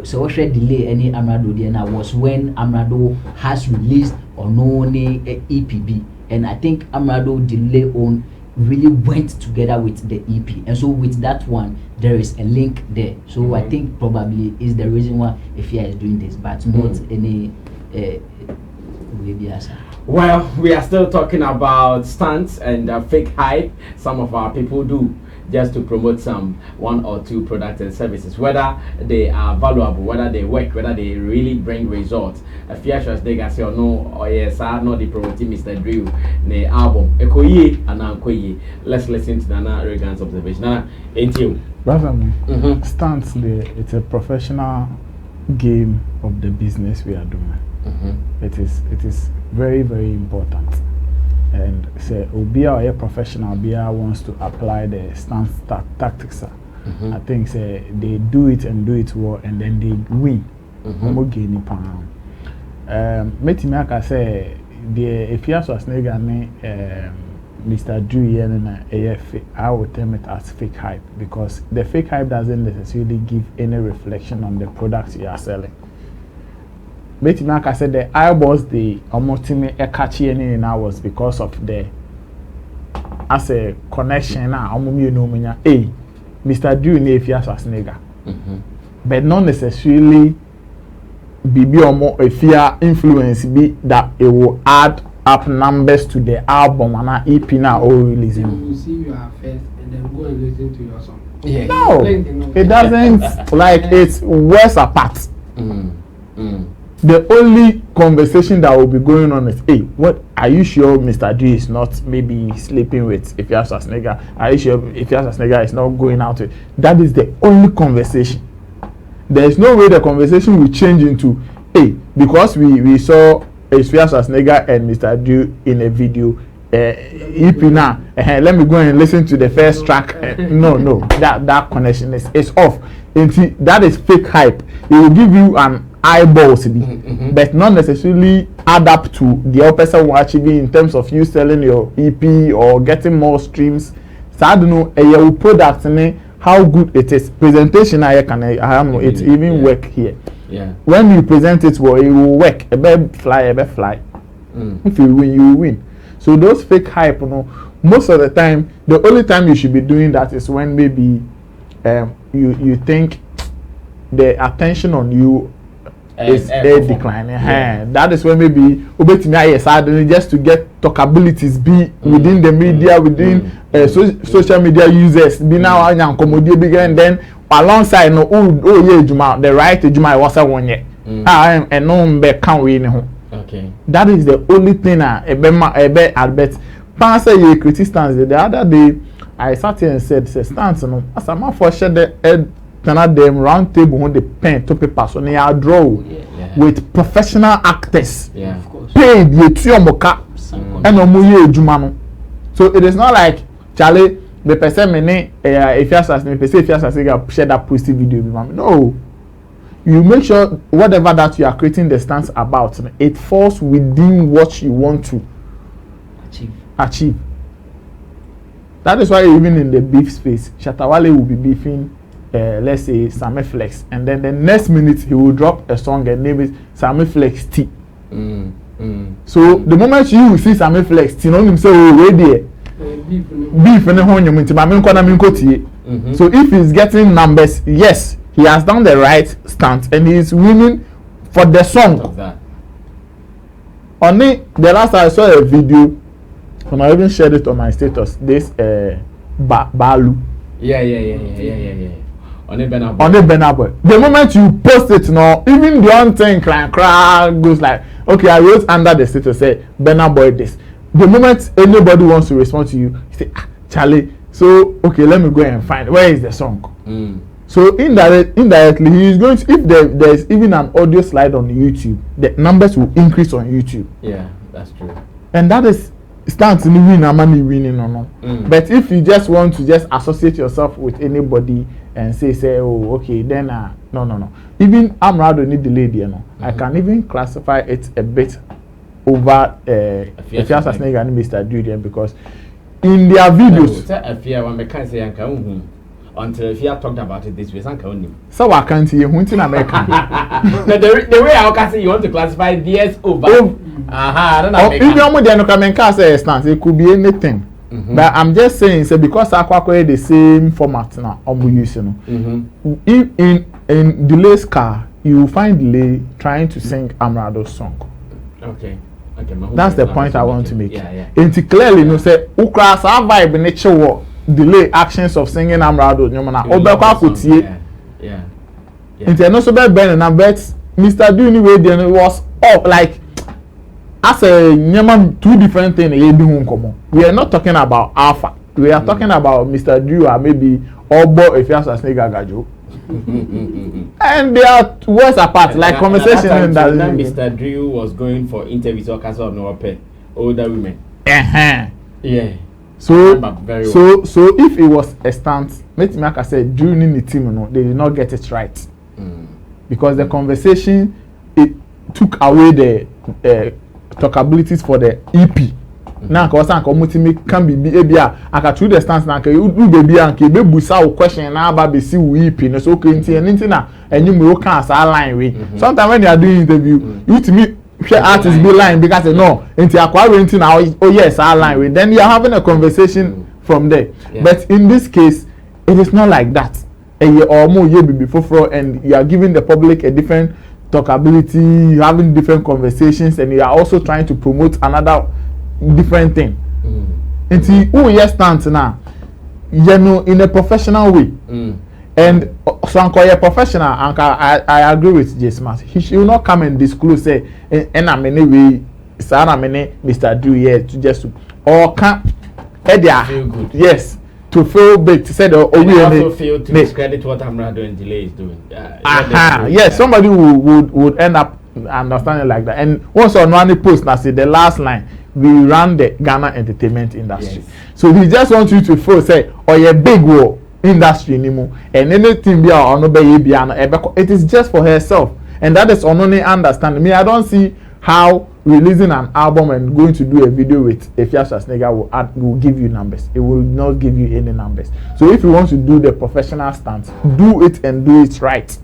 so what should delay any Amrado Diana was when Amrado has released or no EPB, and I think Amrado delay on really went together with the EP, and so with that one there is a link there. So I think probably is the reason why Afia is doing this, but not any Well, we are still talking about stunts and fake hype some of our people do just to promote some one or two products and services, whether they are valuable, whether they work, whether they really bring results. Afia Schwarzenegger say or no, or yes, not the promoting Mr. Drew the album Ekoye and Ankoye. Let's listen to Nana Regan's observation. Nana, ain't you? Stunts, it's a professional game of the business we are doing. It is very, very important. And say Obia or a professional Obia wants to apply the stance tactics. I think say they do it and do it well, and then they win. Metimiaka say the Afia Schwarzenegger Mr. Drew and I would term it as fake hype because the fake hype doesn't necessarily give any reflection on the products you are selling. But like I said, the eyeballs the almost catchy and was because of the as a connection now. Hey, Mr. Drew and Afia Schwarzenegger, but not necessarily be or more Afia influence be that it will add up numbers to the album and EP now or releasing. You see you are first and then go and listen to your song. Yeah. No, it doesn't. Like it's worse apart. The only conversation that will be going on is, hey, what are you sure Mr. D is not maybe sleeping with Afia Schwarzenegger? Are you sure Afia Schwarzenegger is not going out with? That is the only conversation. There is no way the conversation will change into, hey, because we saw Afia Schwarzenegger and Mr. D in a video. EP now, let me go and listen to the first track. No, that connection is off. That is fake hype. It will give you an eyeballs, but not necessarily add up to the other person watching in terms of you selling your EP or getting more streams. So I don't know your product and how good it is. Presentation I don't know it even work here. Yeah. When you present it well, it will work. A bit fly. If you win, you win. So those fake hype, most of the time, the only time you should be doing that is when maybe you think the attention on you is declining. Yeah. That is when maybe just to get talkabilities be within the media, within social media users. Be now and then alongside the right Juma was a 1 year. And no can't win. Okay. That is the only thing I bet. Pastor ye critic stance. The other day I sat here and said stance no as a man for share the them round table when the pen to paper so they are draw with professional actors. Yeah, of course. Paid ye to moka and no muye jumano. So it is not like Charlie the person me if you ask me if you ask share that posted video with me. No. You make sure whatever that you are creating the stance about, it falls within what you want to achieve. That is why even in the beef space, Shatawale will be beefing, let's say, Sammy Flex, and then the next minute he will drop a song and name it Sammy Flex T. So the moment you see Sammy Flex T, you know him say, oh, wait there. Beef and so if he's getting numbers, yes. He has done the right stance and he is winning for the song. Only the last I saw a video, and I even shared it on my status. This Balu. Yeah. On the Benaboy. The moment you post it now, even the one thing cry goes like, okay, I wrote under the status say Benaboy this. The moment anybody wants to respond to you, you say, Charlie. So okay, let me go and find where is the song. So indirectly, he is going to, if there is even an audio slide on YouTube, the numbers will increase on YouTube. Yeah, that's true. And that is stance in win and money winning or no. But if you just want to just associate yourself with anybody and say oh okay then no. Even Amrado need the lady, I can even classify it a bit over Afia Schwarzenegger and Mr. Julian because in their videos. Afia one can say until if you have talked about it this way, so I can't see you in America. The way I can say you want to classify DS over. If you're more than a stance, it could be anything. But I'm just saying, because I quite the same format now, I'm using. In Delay's car, you will find Delay trying to sing Amrado's song. Okay. That's the point I want to make. Yeah. And clearly, you say, Ukra, sa vibe nature war. Delay actions of singing Amrado nyoma obekwa kotie nti no so be ben na bet Mr. Duni we then was up like as a nyama two different things e bi hu nkomo. We are not talking about Alpha, we are talking about Mr. Drew or maybe Obo if you ask Gajo. And they are words apart like conversation and that Mr. Drew was going for interviews or case of no pay older women. Yeah. So if it was a stance, let me say during the team, they did not get it right because the conversation it took away the talkabilities for the EP. na nka osan ka omutimi can be ebia aka through the stance na nka you baby anka be busa wo question na aba be si wo ipi no so okay nti na enyum wo kan as line we sometimes when you are doing interview you to me artist be lying because no nti akwa renting na oh yes line we then you are having a conversation from there but in this case it is not like that or more ye be before and you are giving the public a different talkability, having different conversations, and you are also trying to promote another different thing. And who you stand now, you know, in a professional way. And so I'm professional, and I agree with J Smart. He should not come and disclose say, and I'm anyway, Mr. Drew here to just or can't feel good. Yes. To feel big, to say the I also feel to discredit what Amrado and Delay is doing. Yes, somebody would end up understanding like that. And once on one post, I say the last line, we run the Ghana entertainment industry. Yes. So he just wants you to feel say, oh yeah, big war industry anymore. And anything be on it is just for herself. And that is only understanding. Me, I don't see how releasing an album and going to do a video with Afia Schwarzenegger will give you numbers. It will not give you any numbers. So if you want to do the professional stance, do it and do it right.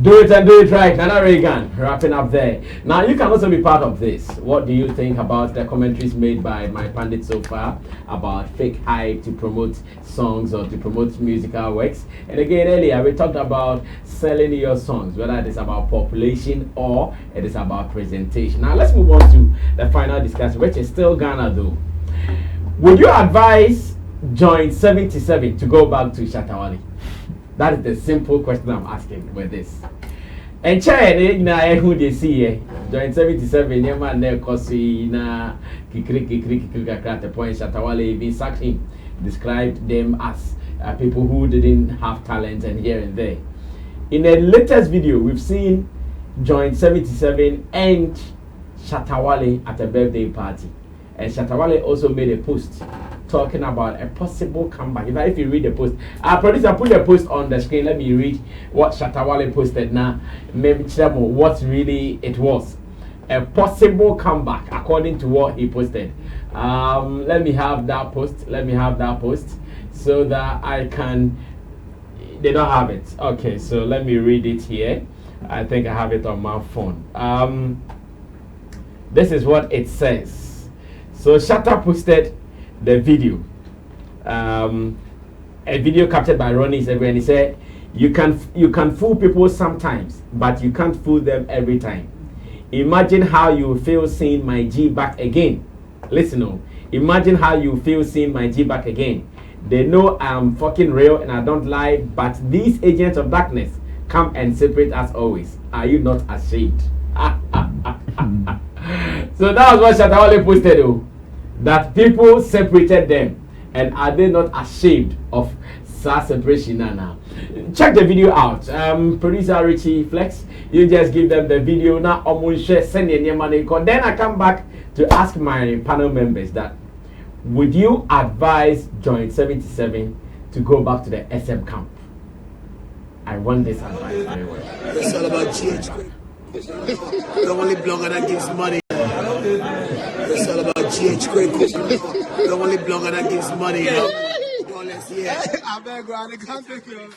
Do it and do it right. Nana Reagan, wrapping up there. Now you can also be part of this. What do you think about the commentaries made by my pundit so far about fake hype to promote songs or to promote musical works? And again, earlier we talked about selling your songs, whether it is about population or it is about presentation. Now let's move on to the final discussion, which is still Ghana though. Would you advise Joint 77 to go back to Shatawale? That is the simple question I'm asking with this. And China, who they see, Joint 77, your man there, Kosi, na kikri, the point Shatawale even sacked him, described them as people who didn't have talent and here and there. In the latest video, we've seen Joint 77 and Shatawale at a birthday party. And Shatawale also made a post talking about a possible comeback. If you read the post, producer, put the post on the screen. Let me read what Shatawale posted now. What really it was. A possible comeback according to what he posted. Let me have that post. So that I can. They don't have it. Okay, so let me read it here. I think I have it on my phone. This is what it says. So Shatta posted the video, a video captured by Ronnie and he said, you can fool people sometimes, but you can't fool them every time. Imagine how you feel seeing my G back again. Listen, imagine how you feel seeing my G back again. They know I'm fucking real and I don't lie, but these agents of darkness come and separate us always. Are you not ashamed? So that was what Shatawale posted though. That people separated them, and are they not ashamed of such separation now? Check the video out. Producer Richie Flex, you just give them the video now. Send your money. Then I come back to ask my panel members that would you advise Joint 77 to go back to the SM camp? I want this advice very well. It's all about GH. The only blogger that gives money. It's all about GH Craig. The only blogger that gives money. You know? Yeah. I better go out and come take you.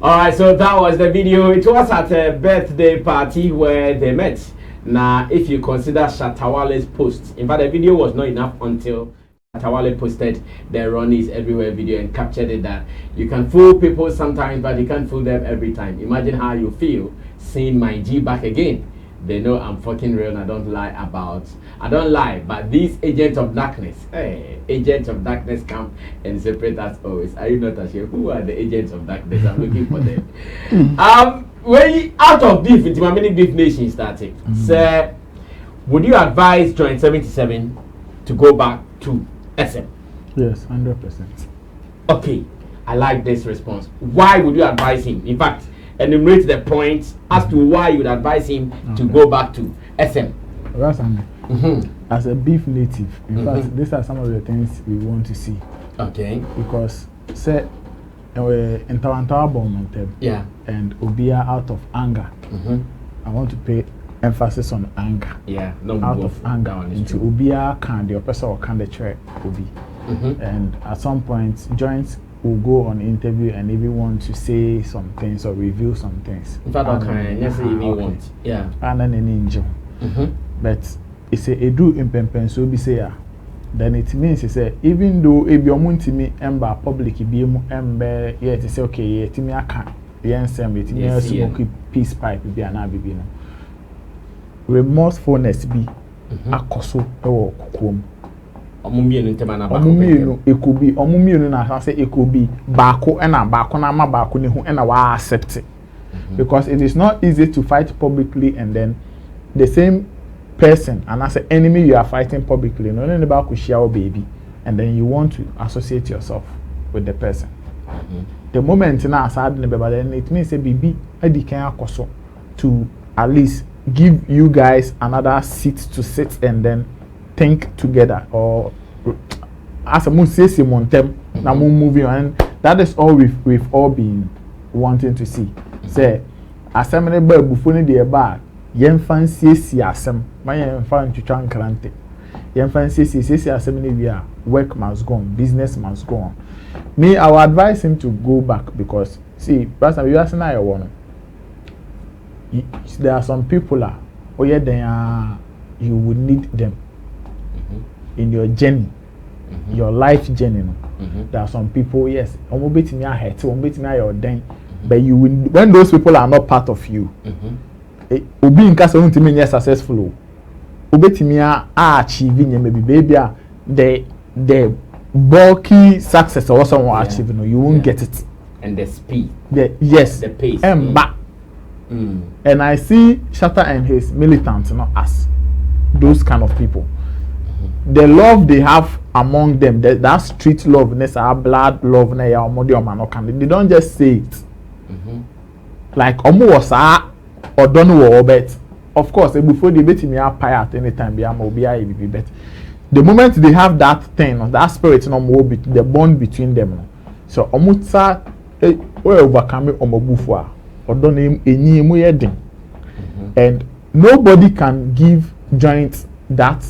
Alright, so that was the video. It was at a birthday party where they met. Now, if you consider Shatawale's post, in fact, the video was not enough until Shatawale posted the Ronnies Everywhere video and captured it that you can fool people sometimes, but you can't fool them every time. Imagine how you feel seeing my G back again. They know I'm fucking real and I don't lie, but these agents of darkness, agents of darkness come and separate us always. Are you not ashamed? Who are the agents of darkness? I'm looking for them. When out of beef, into my mini beef nation starting, sir, would you advise Joint 77 to go back to SM? Yes, 100%. Okay, I like this response. Why would you advise him? In fact, enumerate the points as to why you would advise him to go back to SM. As a beef native, in fact, these are some of the things we want to see. Okay. Because, say, in Tawantawa Bournemouth, and Obia out of anger. I want to pay emphasis on anger. Yeah, no, out of anger. Into Obia can the person or can the chair Obi. And at some point, joints will go on interview and even want to say some things or reveal some things. In fact, yes, even want. Yeah. And then an angel. But it's a do in Pempen so be say then it means it's even though if you're me ember public be ember yet to say okay yet me aka yes me smoke peace pipe be an abibi no remorsefulness be akoso ewo kokom omumienu ntema na ba omumienu ekobi omumienu na say ekobi baako na baako na ma baako ne hu na wa accept because it is not easy to fight publicly and then the same person and as an enemy you are fighting publicly no only about kushia baby and then you want to associate yourself with the person. The moment na asad ne beba then it means say bibi adi kan akoso to at least give you guys another seat to sit and then think together or as a moon says montem na moving on and that is all we've all been wanting to see. Say assembly ba bufoni de ba yen fancy asem my fan to try krante yen fancy asem ni we are work must go on, business must go on. Me I would advise him to go back because see last time you ask na one there are some people you would need them in your journey, your life journey. There are some people, yes, but you will, when those people are not part of you, obi in case of me successful, obetimia are achieving maybe baby the bulky success or someone achieving, you won't get it. And the speed, the pace, and I see Shatta and his militants, not us, those kind of people. The love they have among them, that street love, blood love, they don't just say it. Like almost or don't know but of course before they bet me up at any time but the moment they have that thing, that spirit no more the bond between them. So almost overcome omobufwa or don't any and nobody can give joints that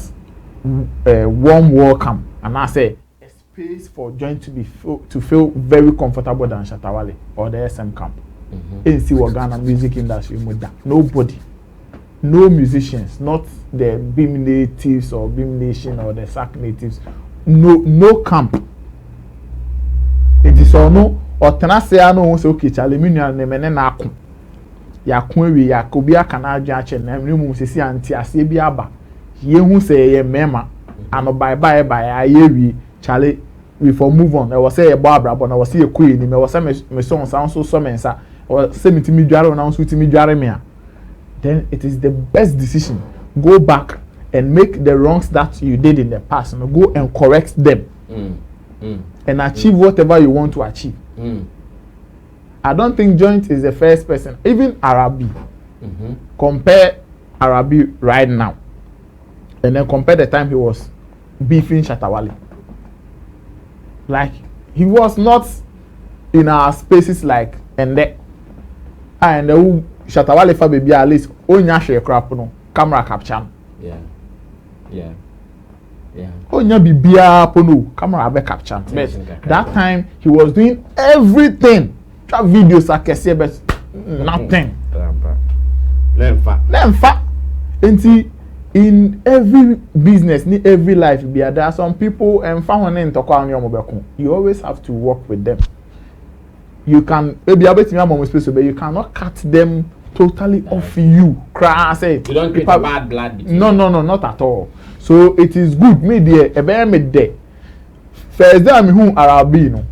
warm welcome and I say a space for joint to feel very comfortable than Shatawale or the SM camp. In Ghana music industry with that. Nobody, no musicians, not the Beam natives or Beam Nation or the SAC natives, no camp. It is all no or Tenasea no say okay Chaliminian name na aku ya kunwi ya kobia kana jache na mu sisi anti asebi aba ye hu say ye mema ano bye ayewi chale we for move on I was say e bra but I was say e kuyi ni me was say me so so mensa or say me timi dware na so timi dware me a then it is the best decision. Go back and make the wrongs that you did in the past and go and correct them and achieve whatever you want to achieve. I don't think Joint is the first person, even Arabi. Compare Arabi right now and then compare the time he was beefing Shatawale. Like he was not in our spaces like and the Shatawale for baby at least onya share crap no camera capture. Yeah. Onya bibia pono camera be capture. But that time he was doing everything. Try videos akese but nothing. Lemfa. In every business, in every life, there are some people and you always have to work with them. You can maybe but you cannot cut them totally off you. Cry say. You don't create a bad blood between No, not at all. So it is good. Me there, a bear me there. First day I'm who Arabi, no.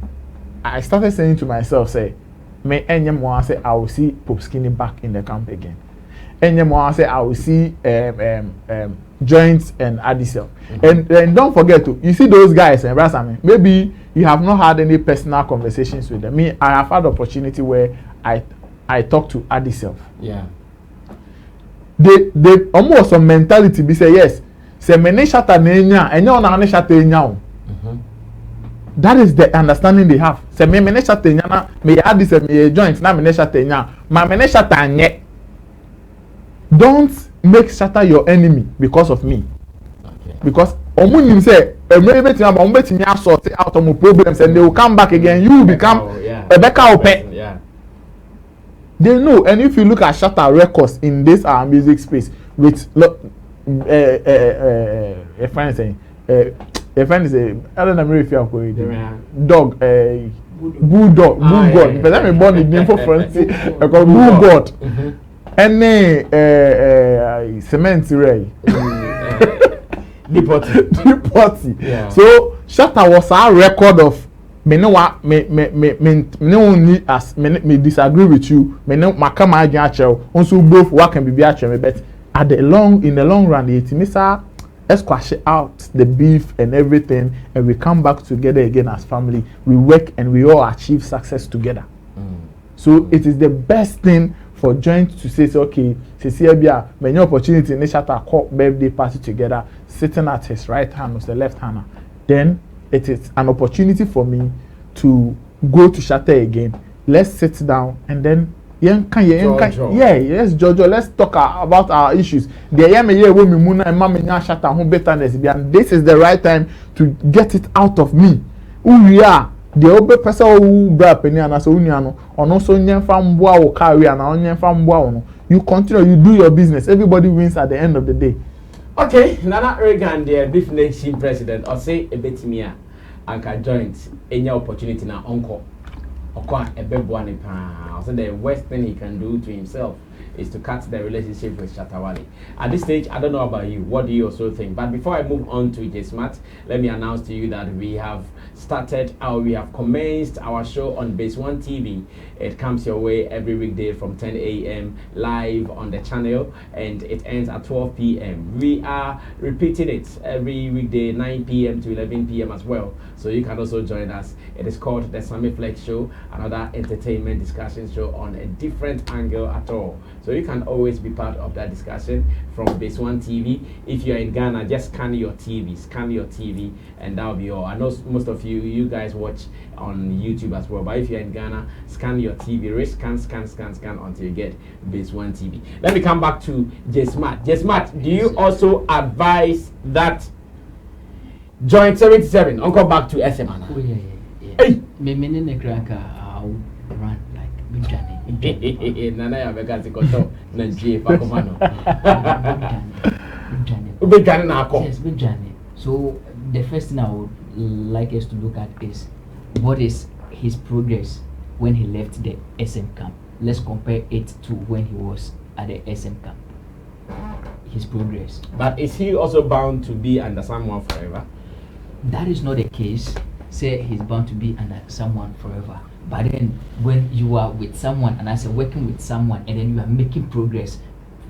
I started saying to myself, say, may any more say I will see Pope Skinny back in the camp again. Any more say I will see Joints and Addisel. And don't forget to you see those guys and Rasami. Maybe you have not had any personal conversations with them. Me, I have had opportunity where I talk to Addisel. Yeah. They almost some mentality be say yes. Say mene shata nenya enya ona ne shata enya. That is the understanding they have. Say me mene shata enya na me Addisel me Joint na mene shata enya. Ma mene shata anye. Don't make shatter your enemy because of me. Okay. Because omunim say maybe think about betting sort out of problems and they will come back again. You will become a better pet. Yeah. They know, and if you look at shatter records in this music space with a friend saying a friend is a I don't know if you are going dog bulldog bulldog. But let me born the name for friends called bulldog. Any cement ray. Deporty. Yeah. So Shatta was our record of me no only as me disagree with you. Me no makama agin achel. Also both work can be achel. But in the long run, it misa squash out the beef and everything, and we come back together again as family. We work and we all achieve success together. So it is the best thing for Joint to say, okay, Cecilia, many opportunity in the Shatta call birthday party together, sitting at his right hand with the left hand. Then it is an opportunity for me to go to Shatta again. Let's sit down and then Jojo, let's talk about our issues. And this is the right time to get it out of me. Who we are. The other person who brought penny and as uniano, or no so young from Boa carry and onion from Boa. You continue, you do your business. Everybody wins at the end of the day. Okay, Nana Reagan, the Beef Nation president, or say a bit me and Joint any opportunity now, uncle. Or quite a big one. So the worst thing he can do to himself is to cut the relationship with Shatawale. At this stage, I don't know about you. What do you also think? But before I move on to J Smart, let me announce to you that we have commenced our show on Base One TV. It comes your way every weekday from 10 a.m. live on the channel, and it ends at 12 p.m. We are repeating it every weekday 9 p.m. to 11 p.m. as well. So you can also join us. It is called the Sammy Flex Show, another entertainment discussion show on a different angle at all. So you can always be part of that discussion from Base One TV. If you're in Ghana, just scan your TV, and that'll be all. I know most of you guys watch on YouTube as well, but if you're in Ghana, scan your TV, scan until you get Base One TV. Let me come back to J Smart. J Smart, do you also advise that Joint 77 Uncle back to SM? Oh yeah. Hey, me ne cracker I'll run like big Johnny. Nana ya beka zikoto na J Pakomano. Big Johnny na ako. Yes, big Johnny. So the first thing I would like us to look at is what is his progress when he left the SM camp. Let's compare it to when he was at the SM camp. His progress. But is he also bound to be under someone forever? That is not the case. Say he's bound to be under someone forever. But then when you are with someone, and I say working with someone, and then you are making progress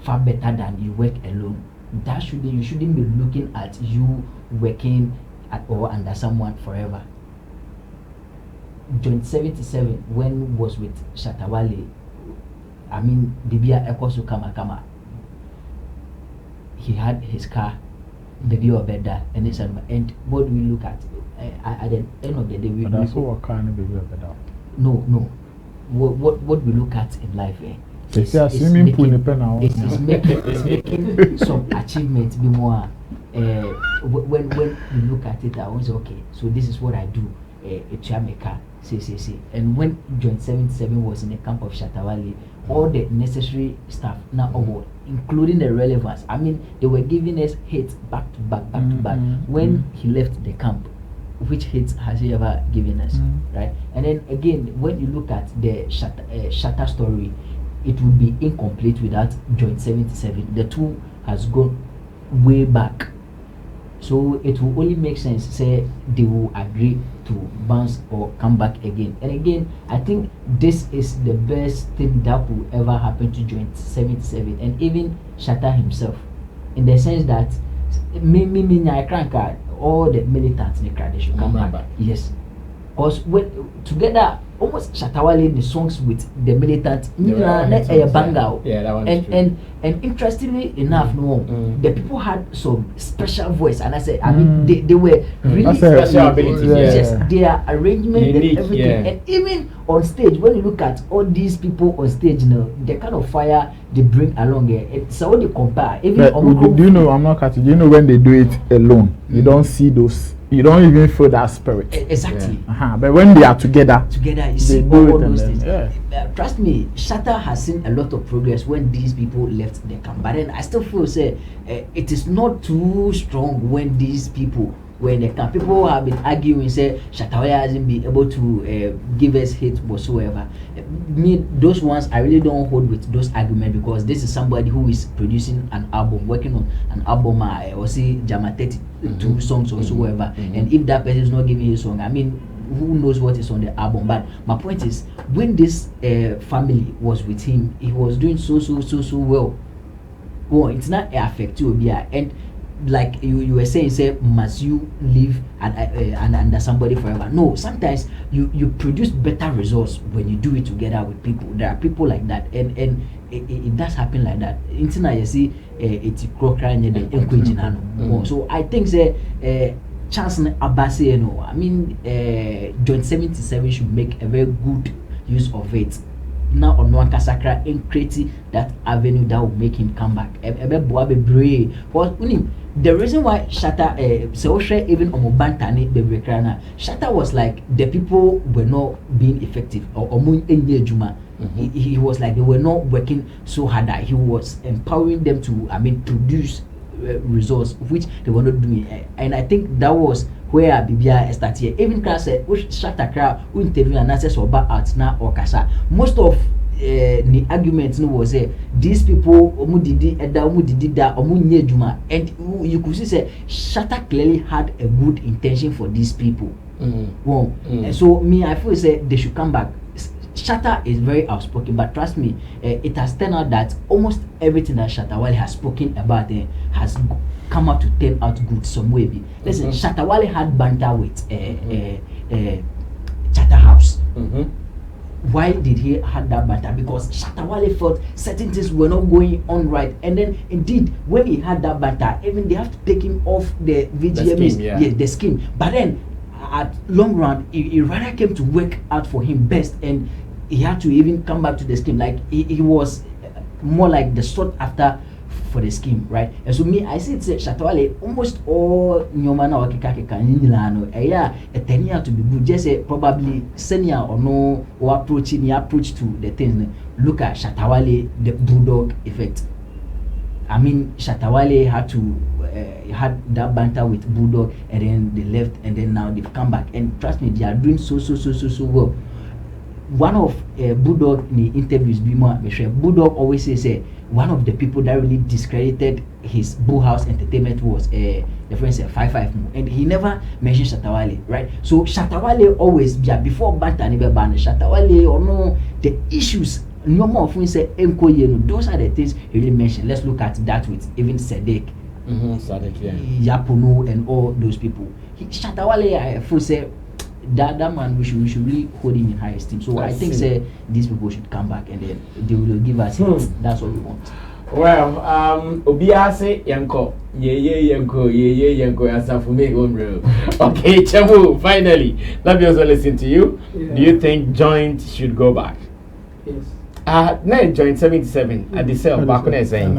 far better than you work alone, you shouldn't be looking at you working at or under someone forever. Joint 77 when was with Shatawale, I mean Dibia Ekosu Kama. He had his car, the day of better, and it's and what do we look at the end of the day? We that's what car and baby of better. No. What we look at in life, it's making some achievements be more. When we look at it, I was okay. So this is what I do. It's Jamaica, see. And when Joint 77 was in the camp of Shatawale, all the necessary stuff now over, including the relevance. I mean, they were giving us hits back to back. When he left the camp, which hits has he ever given us, right? And then again, when you look at the Shatta story, it would be incomplete without Joint 77. The two has gone way back. So it will only make sense, say they will agree to bounce or come back again. And again, I think this is the best thing that could ever happen to Joint 77 and even Shatta himself, in the sense that all the militants in the crowd, they should come back. Yes. Because when together, almost Shatawale the songs with the militant, and interestingly enough, the people had some special voice, and I said, I mean, they were really special abilities. Yes, their arrangement and everything, and even on stage, when you look at all these people on stage now, the kind of fire they bring along here, it's how they compare. Even do you know? I'm not cutting. Do you know when they do it alone, you don't see those. You don't even feel that spirit. Exactly. But when they are together, you see all those things. Trust me, Shatta has seen a lot of progress when these people left the camp. But then I still feel it is not too strong when these people were in the camp. People have been arguing, say Shatta hasn't been able to give us hit whatsoever. Me, those ones I really don't hold with those arguments, because this is somebody who is producing an album, working on an album, or say Jama 32 songs or whatsoever. And if that person is not giving his song, I mean, who knows what is on the album? But my point is, when this family was with him, he was doing so well. Well, it's not affect you, and like you were saying, say, must you live and under somebody forever? No, sometimes you produce better results when you do it together with people. There are people like that, and it does happen like that. Internet, you see, it's so I think say chance Abasi, you know, I mean, Joint 77 should make a very good use of it. Now on one Kasakra and create that avenue that will make him come back. The reason why Shatta even Omobantani Bebekrana, Shatta was like the people were not being effective or Juma. He was like they were not working so hard that he was empowering them to produce results which they were not doing. And I think that was where Bibia started. Even class which Shatta crowd who interview and answers about art now or Kasa. Most of the arguments was these people did that and you could see say Shatta clearly had a good intention for these people. And so me I feel say they should come back. Shatta is very outspoken, but trust me, it has turned out that almost everything that Shatta Wale has spoken about has come out to turn out good some way. Listen, Shatta Wale had banter with Charterhouse. Why did he have that banter? Because Shatta Wale felt certain things were not going on right, and then indeed when he had that banter, even they have to take him off the VGMs, the scheme. But then at long run, it rather came to work out for him best, and he had to even come back to the scheme. Like he was more like the sought after for the scheme, right? And so me, I see it say Shatta Wale almost all nyomana or keka nilano. It turning out to be good. Just probably senior or no or approach to the things. Look at Shatta Wale, the bulldog effect. I mean, Shatta Wale had to had that banter with Bulldog, and then they left, and then now they've come back. And trust me, they are doing so well. One of Bulldog in the interviews, Bulldog always says one of the people that really discredited his Bullhouse Entertainment was the friend said 55 Mo, and he never mentioned Shatta Wale, right? So Shatta Wale always before banter never ban Shatta Wale or no the issues. No more of say those are the things he really mentioned. Let's look at that with even Sedek, Yapuno, and all those people. Shatta Wale, I feel say that man we should really hold him in high esteem. So I think say these people should come back and then they will give us hits. That's what we want. Well, Obiase Yanko, Yanko, as for me, okay, Chamu, finally, let me also listen to you. Do you think Joint should go back? Yes. No, Joint 77 at the cell back on saying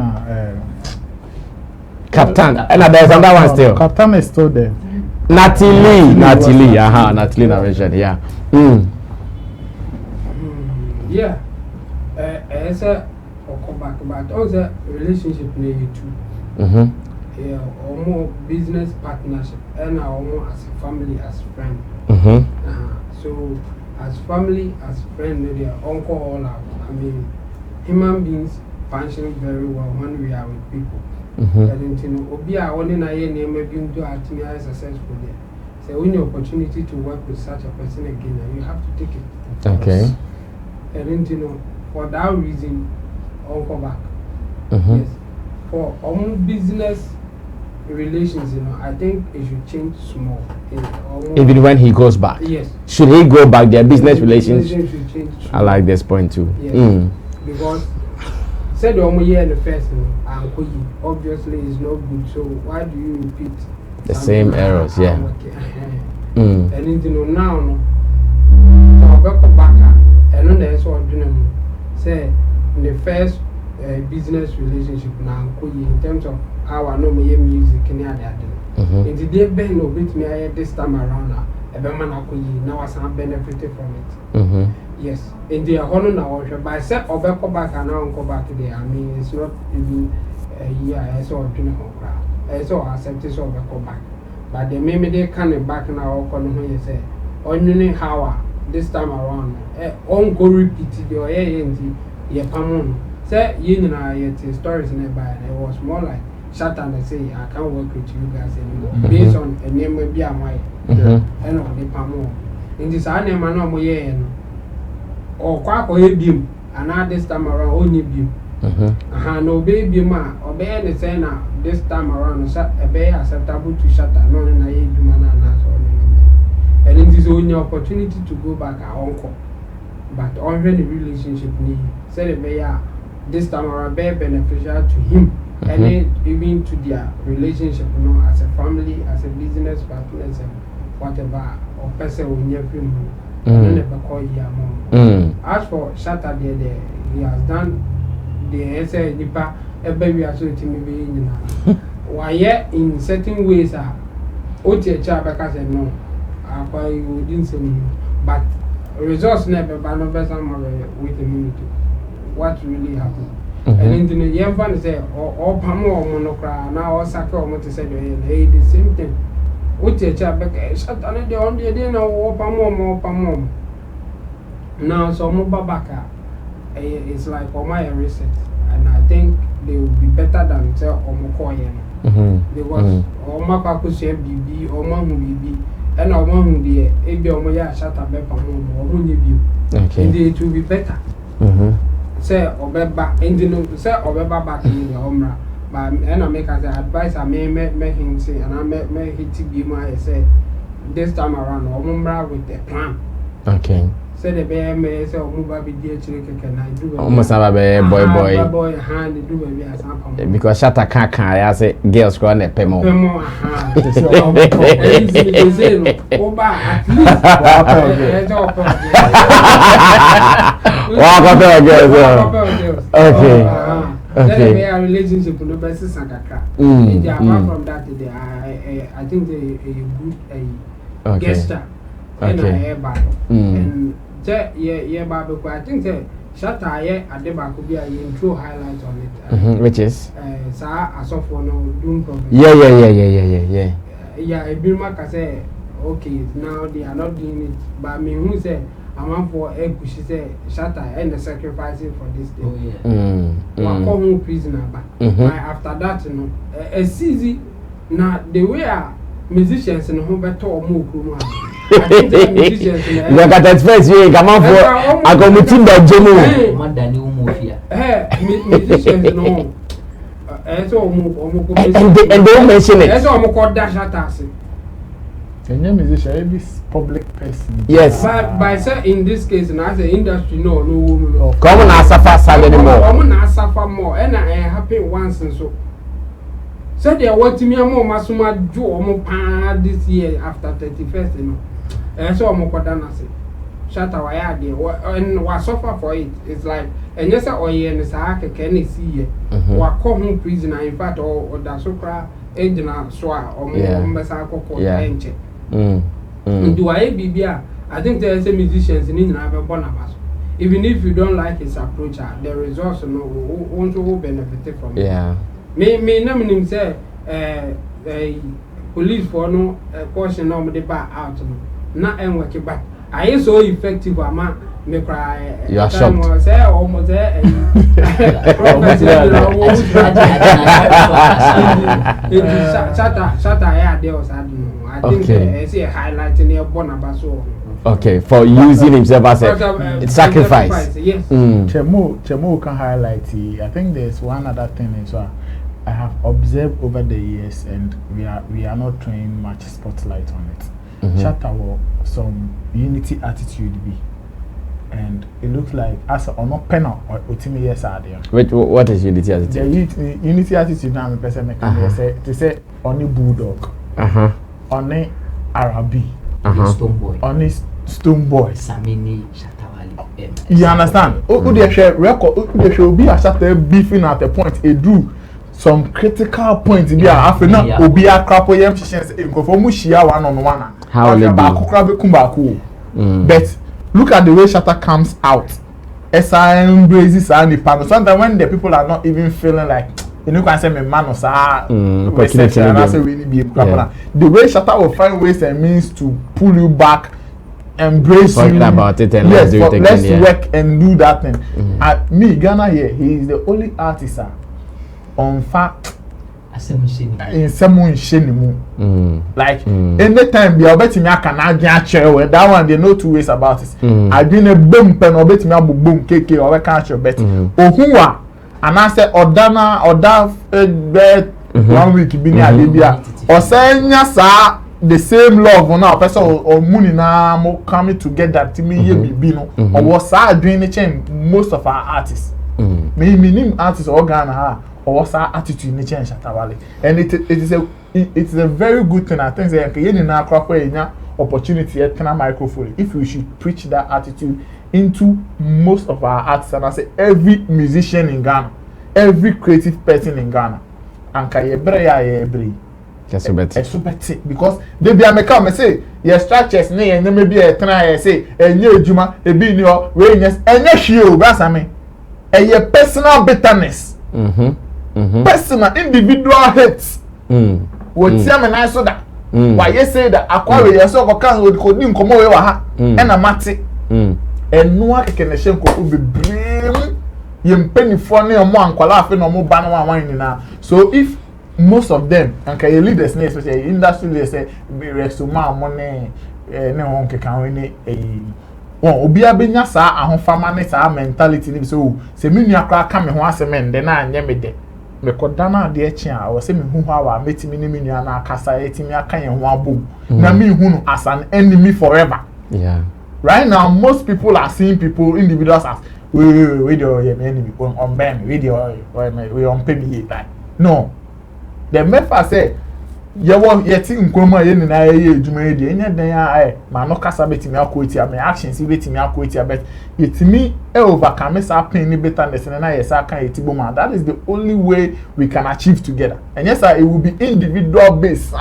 Captain, and there's another one still. Captain is still there. Natalie, Natalie narration, yeah. Yeah. As a come back, but also relationship near you too. Yeah, or more business partnership, and more as a family, as friend. So as family, as friend, they are uncle all out. I mean, human beings function very well when we are with people. And you know, Obia only na ye name being to acting successful there. So when your opportunity to work with such a person again, you have to take it. Okay. And you know, for that reason, I'll come back. Yes. For own business relations, you know, I think it should change small. Even when he goes back. Yes. Should he go back? Their business relations should change small. I like this point too. Yes. Because said the year the first, obviously is not good. So why do you repeat the same errors? Yeah. And you know now, so I'll go back and on the sort of say the first business relationship now in terms of how I know my music and other. And the day Ben no bit me this time around now, a man now I some benefited from it. Yes, in the honor now, but I said or back and now go back today. I mean, it's not even a year. I saw I saw accept it over go back. But they maybe they can back now. You say, only how this time around, on go repeat your yeah, pamon. Say, you know, yet stories nearby. It was more like shut and say, I can't work with you guys anymore. Based on a name will be a my and on the pamon. In this name, I know my or quack or a beam, and now this time around only beam. No baby ma, obey any say now this time around, a bay acceptable to shut and non and I do man and it is only opportunity to go back our uncle. But already relationship need said a bay this time around very beneficial to him and even to their relationship, you know, as a family, as a business partner, and whatever or person will never film. Never call him. As for Shatter, he has done the essay nipa a baby associated me. Why, yet in certain ways, Otia Chabaka said no, I didn't say no, but results never, but no better with the minute. What really happened? And in the young fan say, or Pamo or Monocra, now or Saka or Monte said, hey, the same thing. Otia Chabaka shut on the only dinner or Pamo. Now, so Mobabaka, it's like my reset, and I think they will be better than tell Omokoyen. Because Omaka could say BB or Mamu BB, and Omamu the Abi Omoya shut up Bepam or Munibu. Okay, it will be better. Say Obeba, and say Obeba back in the Omra. But and I make as advice, I may make him say, and I may hit be my say this time around, Omra with the plan. Okay. Say the bear may say, move up with dear children, can I do almost have a boy hand do baby as I'm because Shatta can't I say girls run a pemo. Okay. Their relationship with the best Sakaka. Apart from that, I think they a good gesture and a hair battle. And Babu, I think that Shatta at the back could be an intro highlight on it. Which is? Sir, I saw for no doom problem. Yeah. A Bilmaka say, okay, now they are not doing it. But me who said, I'm on for egg, she said, Shatta and the sacrificing for this thing. One common prisoner. But after that, you know, it's easy. Now, the way musicians in home better or more. I think the musicians in the got first you come on for I go meeting the Jemu. Musicians in home. And they don't mention it. That's all called dash at and your musician, every public person. Yes. But by say in this case, and as an industry, no woman. Come on, I suffer anymore. Come on, I suffer more, and I happy once and so. So they are watching me more Masuma do more this year after 31st, you know. And so I'm going say, shut our idea and was suffer for it. It's like, and yes, or ye and the can see it. Or come home prisoner, in fact, or the Sokra, Agent Swa, or Messako, do I be? I think there are some musicians in India have a bonus. Even if you don't like his approach, the results want to benefit from it. Yeah. Me name say police for no portion of the bar out. Not and work but I am so effective ama me cry. You are shocked. Say almost Okay, for using himself as a sacrifice. Yes. Chemo can highlight. I think there's one other thing as well. I have observed over the years, and we are not throwing much spotlight on it. Shatta was some unity attitude be, and it looks like as a no penal or ultimate yes are there. Wait, what is unity attitude? The unity attitude now, person make say to say only bulldog, only Arabi, Stone boy, only stone boy. Sammy Shatawali. You understand? Who they share record? Who they should be a Shatta beefing at a point? It drew some critical points in there. After now, obi a crap or yam chicken say go for mushia one on one. How will it be? But look at the way Shatta comes out. SIM embraces and the panel. Sometimes when the people are not even feeling like you know, can say me man or sa. The way Shatta will find ways and means to pull you back, embrace you. About it and yes, let's do it again. Let's work and do that thing. Me, Ghana here, he is the only artist on fact. In someone shenimu. Like anytime be bet me I can add chair where that one they know two ways about it. I been a boom pen or bet me abu boom KK or can't your bet. Ohuwa and I said Odana or that bed 1 week be near Libya or saying yes the same love on our person or money na mo coming together to me ye be no or was doing the change most of our artists. Me name artists or Ghana or what's our attitude in the change Shatawale. And it is a very good thing. I think they can now crop opportunity at microphone if we should preach that attitude into most of our artists, and I say every musician in Ghana, every creative person in Ghana, and because they be a come and say your structures ne and maybe a try say and you juma a be your rainess and yes you basame a your personal bitterness. Personal individual hates. What Sammy I saw that. Why you say that acquire yourself can with coding come away and a mati and no one can shame could be brim you penny funny or more and laughing or more banner wine now. So if most of them and can you lead the snakes especially industry they say be rest to my money no one can win a obi abenya saa ahofama ne saa mentality ni so se me nua kra ka me ho asem nde na anya me de me kodana de echi a wo se me hu hawa metimi ni me nua na akasa etimi aka ye ho abom na me hu no as an enemy forever. Yeah, right now most people are seeing people individuals as we do your enemy on ben we do we on pay me like no the mefa say yeti nkroma ye ni na ye edwuma ye de enya dan a ma no kasa betimi akoti a me actions betimi akoti a bet yetimi overcome sa pain ni bitterness na ye sa kan yetibo ma. That is the only way we can achieve together. And yes it will be individual based. They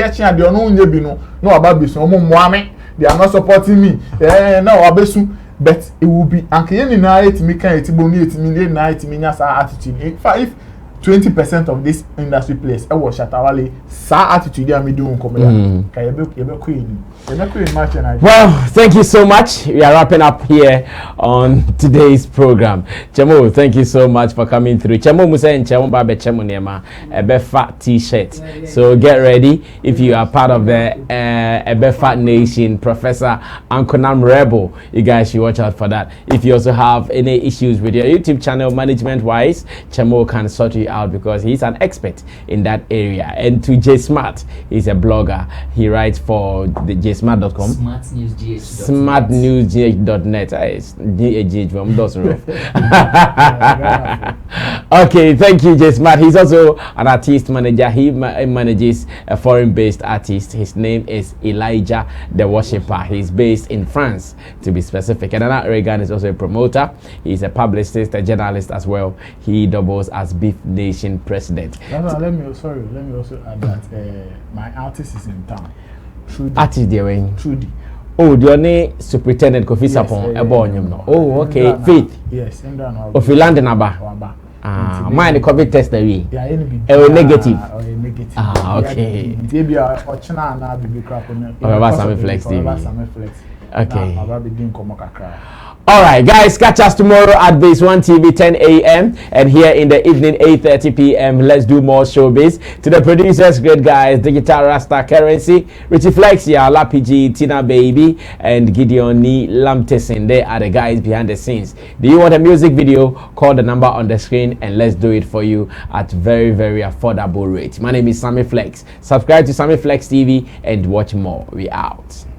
achia de ono nye bi no ababesu omo moame they are not supporting me no abesu but it will be anke ye ni na yetimi kan yetibo ni yetimi na yetimi nya sa attitude. If 20% of this industry players I was Shatawale sa attitude ya me do nkomo ka yebe queen match. Well, thank you so much. We are wrapping up here on today's program. Chemo, thank you so much for coming through. Chemo Musa and Chemo Babe Chemo Nema Ebefa t-shirt. So get ready if you are part of the Ebefa Nation Professor Ankonam Rebel. You guys should watch out for that. If you also have any issues with your YouTube channel management wise, Chemo can sort you out because he's an expert in that area. And to J Smart, he's a blogger. He writes for the jsmart.com, smartnewsgh.net. Okay, thank you, J Smart. He's also an artist manager. He manages a foreign-based artist. His name is Elijah the Worshipper. He's based in France, to be specific. And Anna Reagan is also a promoter. He's a publicist, a journalist as well. He doubles as Beef Nation president. Let me also add that my artist is in town. Artist there. Trudy. Oh, the only superintendent Kofi Sapon no. Oh, okay. Faith. Yes, of London Aba. Mine the COVID test away. Negative. Negative. Okay. Maybe Ochina na bibi crap on. Sammy Flex TV. Okay. Aba be din komo kakra. All right, guys, catch us tomorrow at Base 1 TV 10 a.m. and here in the evening 8:30 p.m. Let's do more showbiz. To the producers, great guys, Digital Rasta Currency, Richie Flexia, Lapigi, Tina Baby, and Gideon Ni Lamtesin. They are the guys behind the scenes. Do you want a music video? Call the number on the screen and let's do it for you at very, very affordable rate. My name is Sammy Flex. Subscribe to Sammy Flex TV and watch more. We out.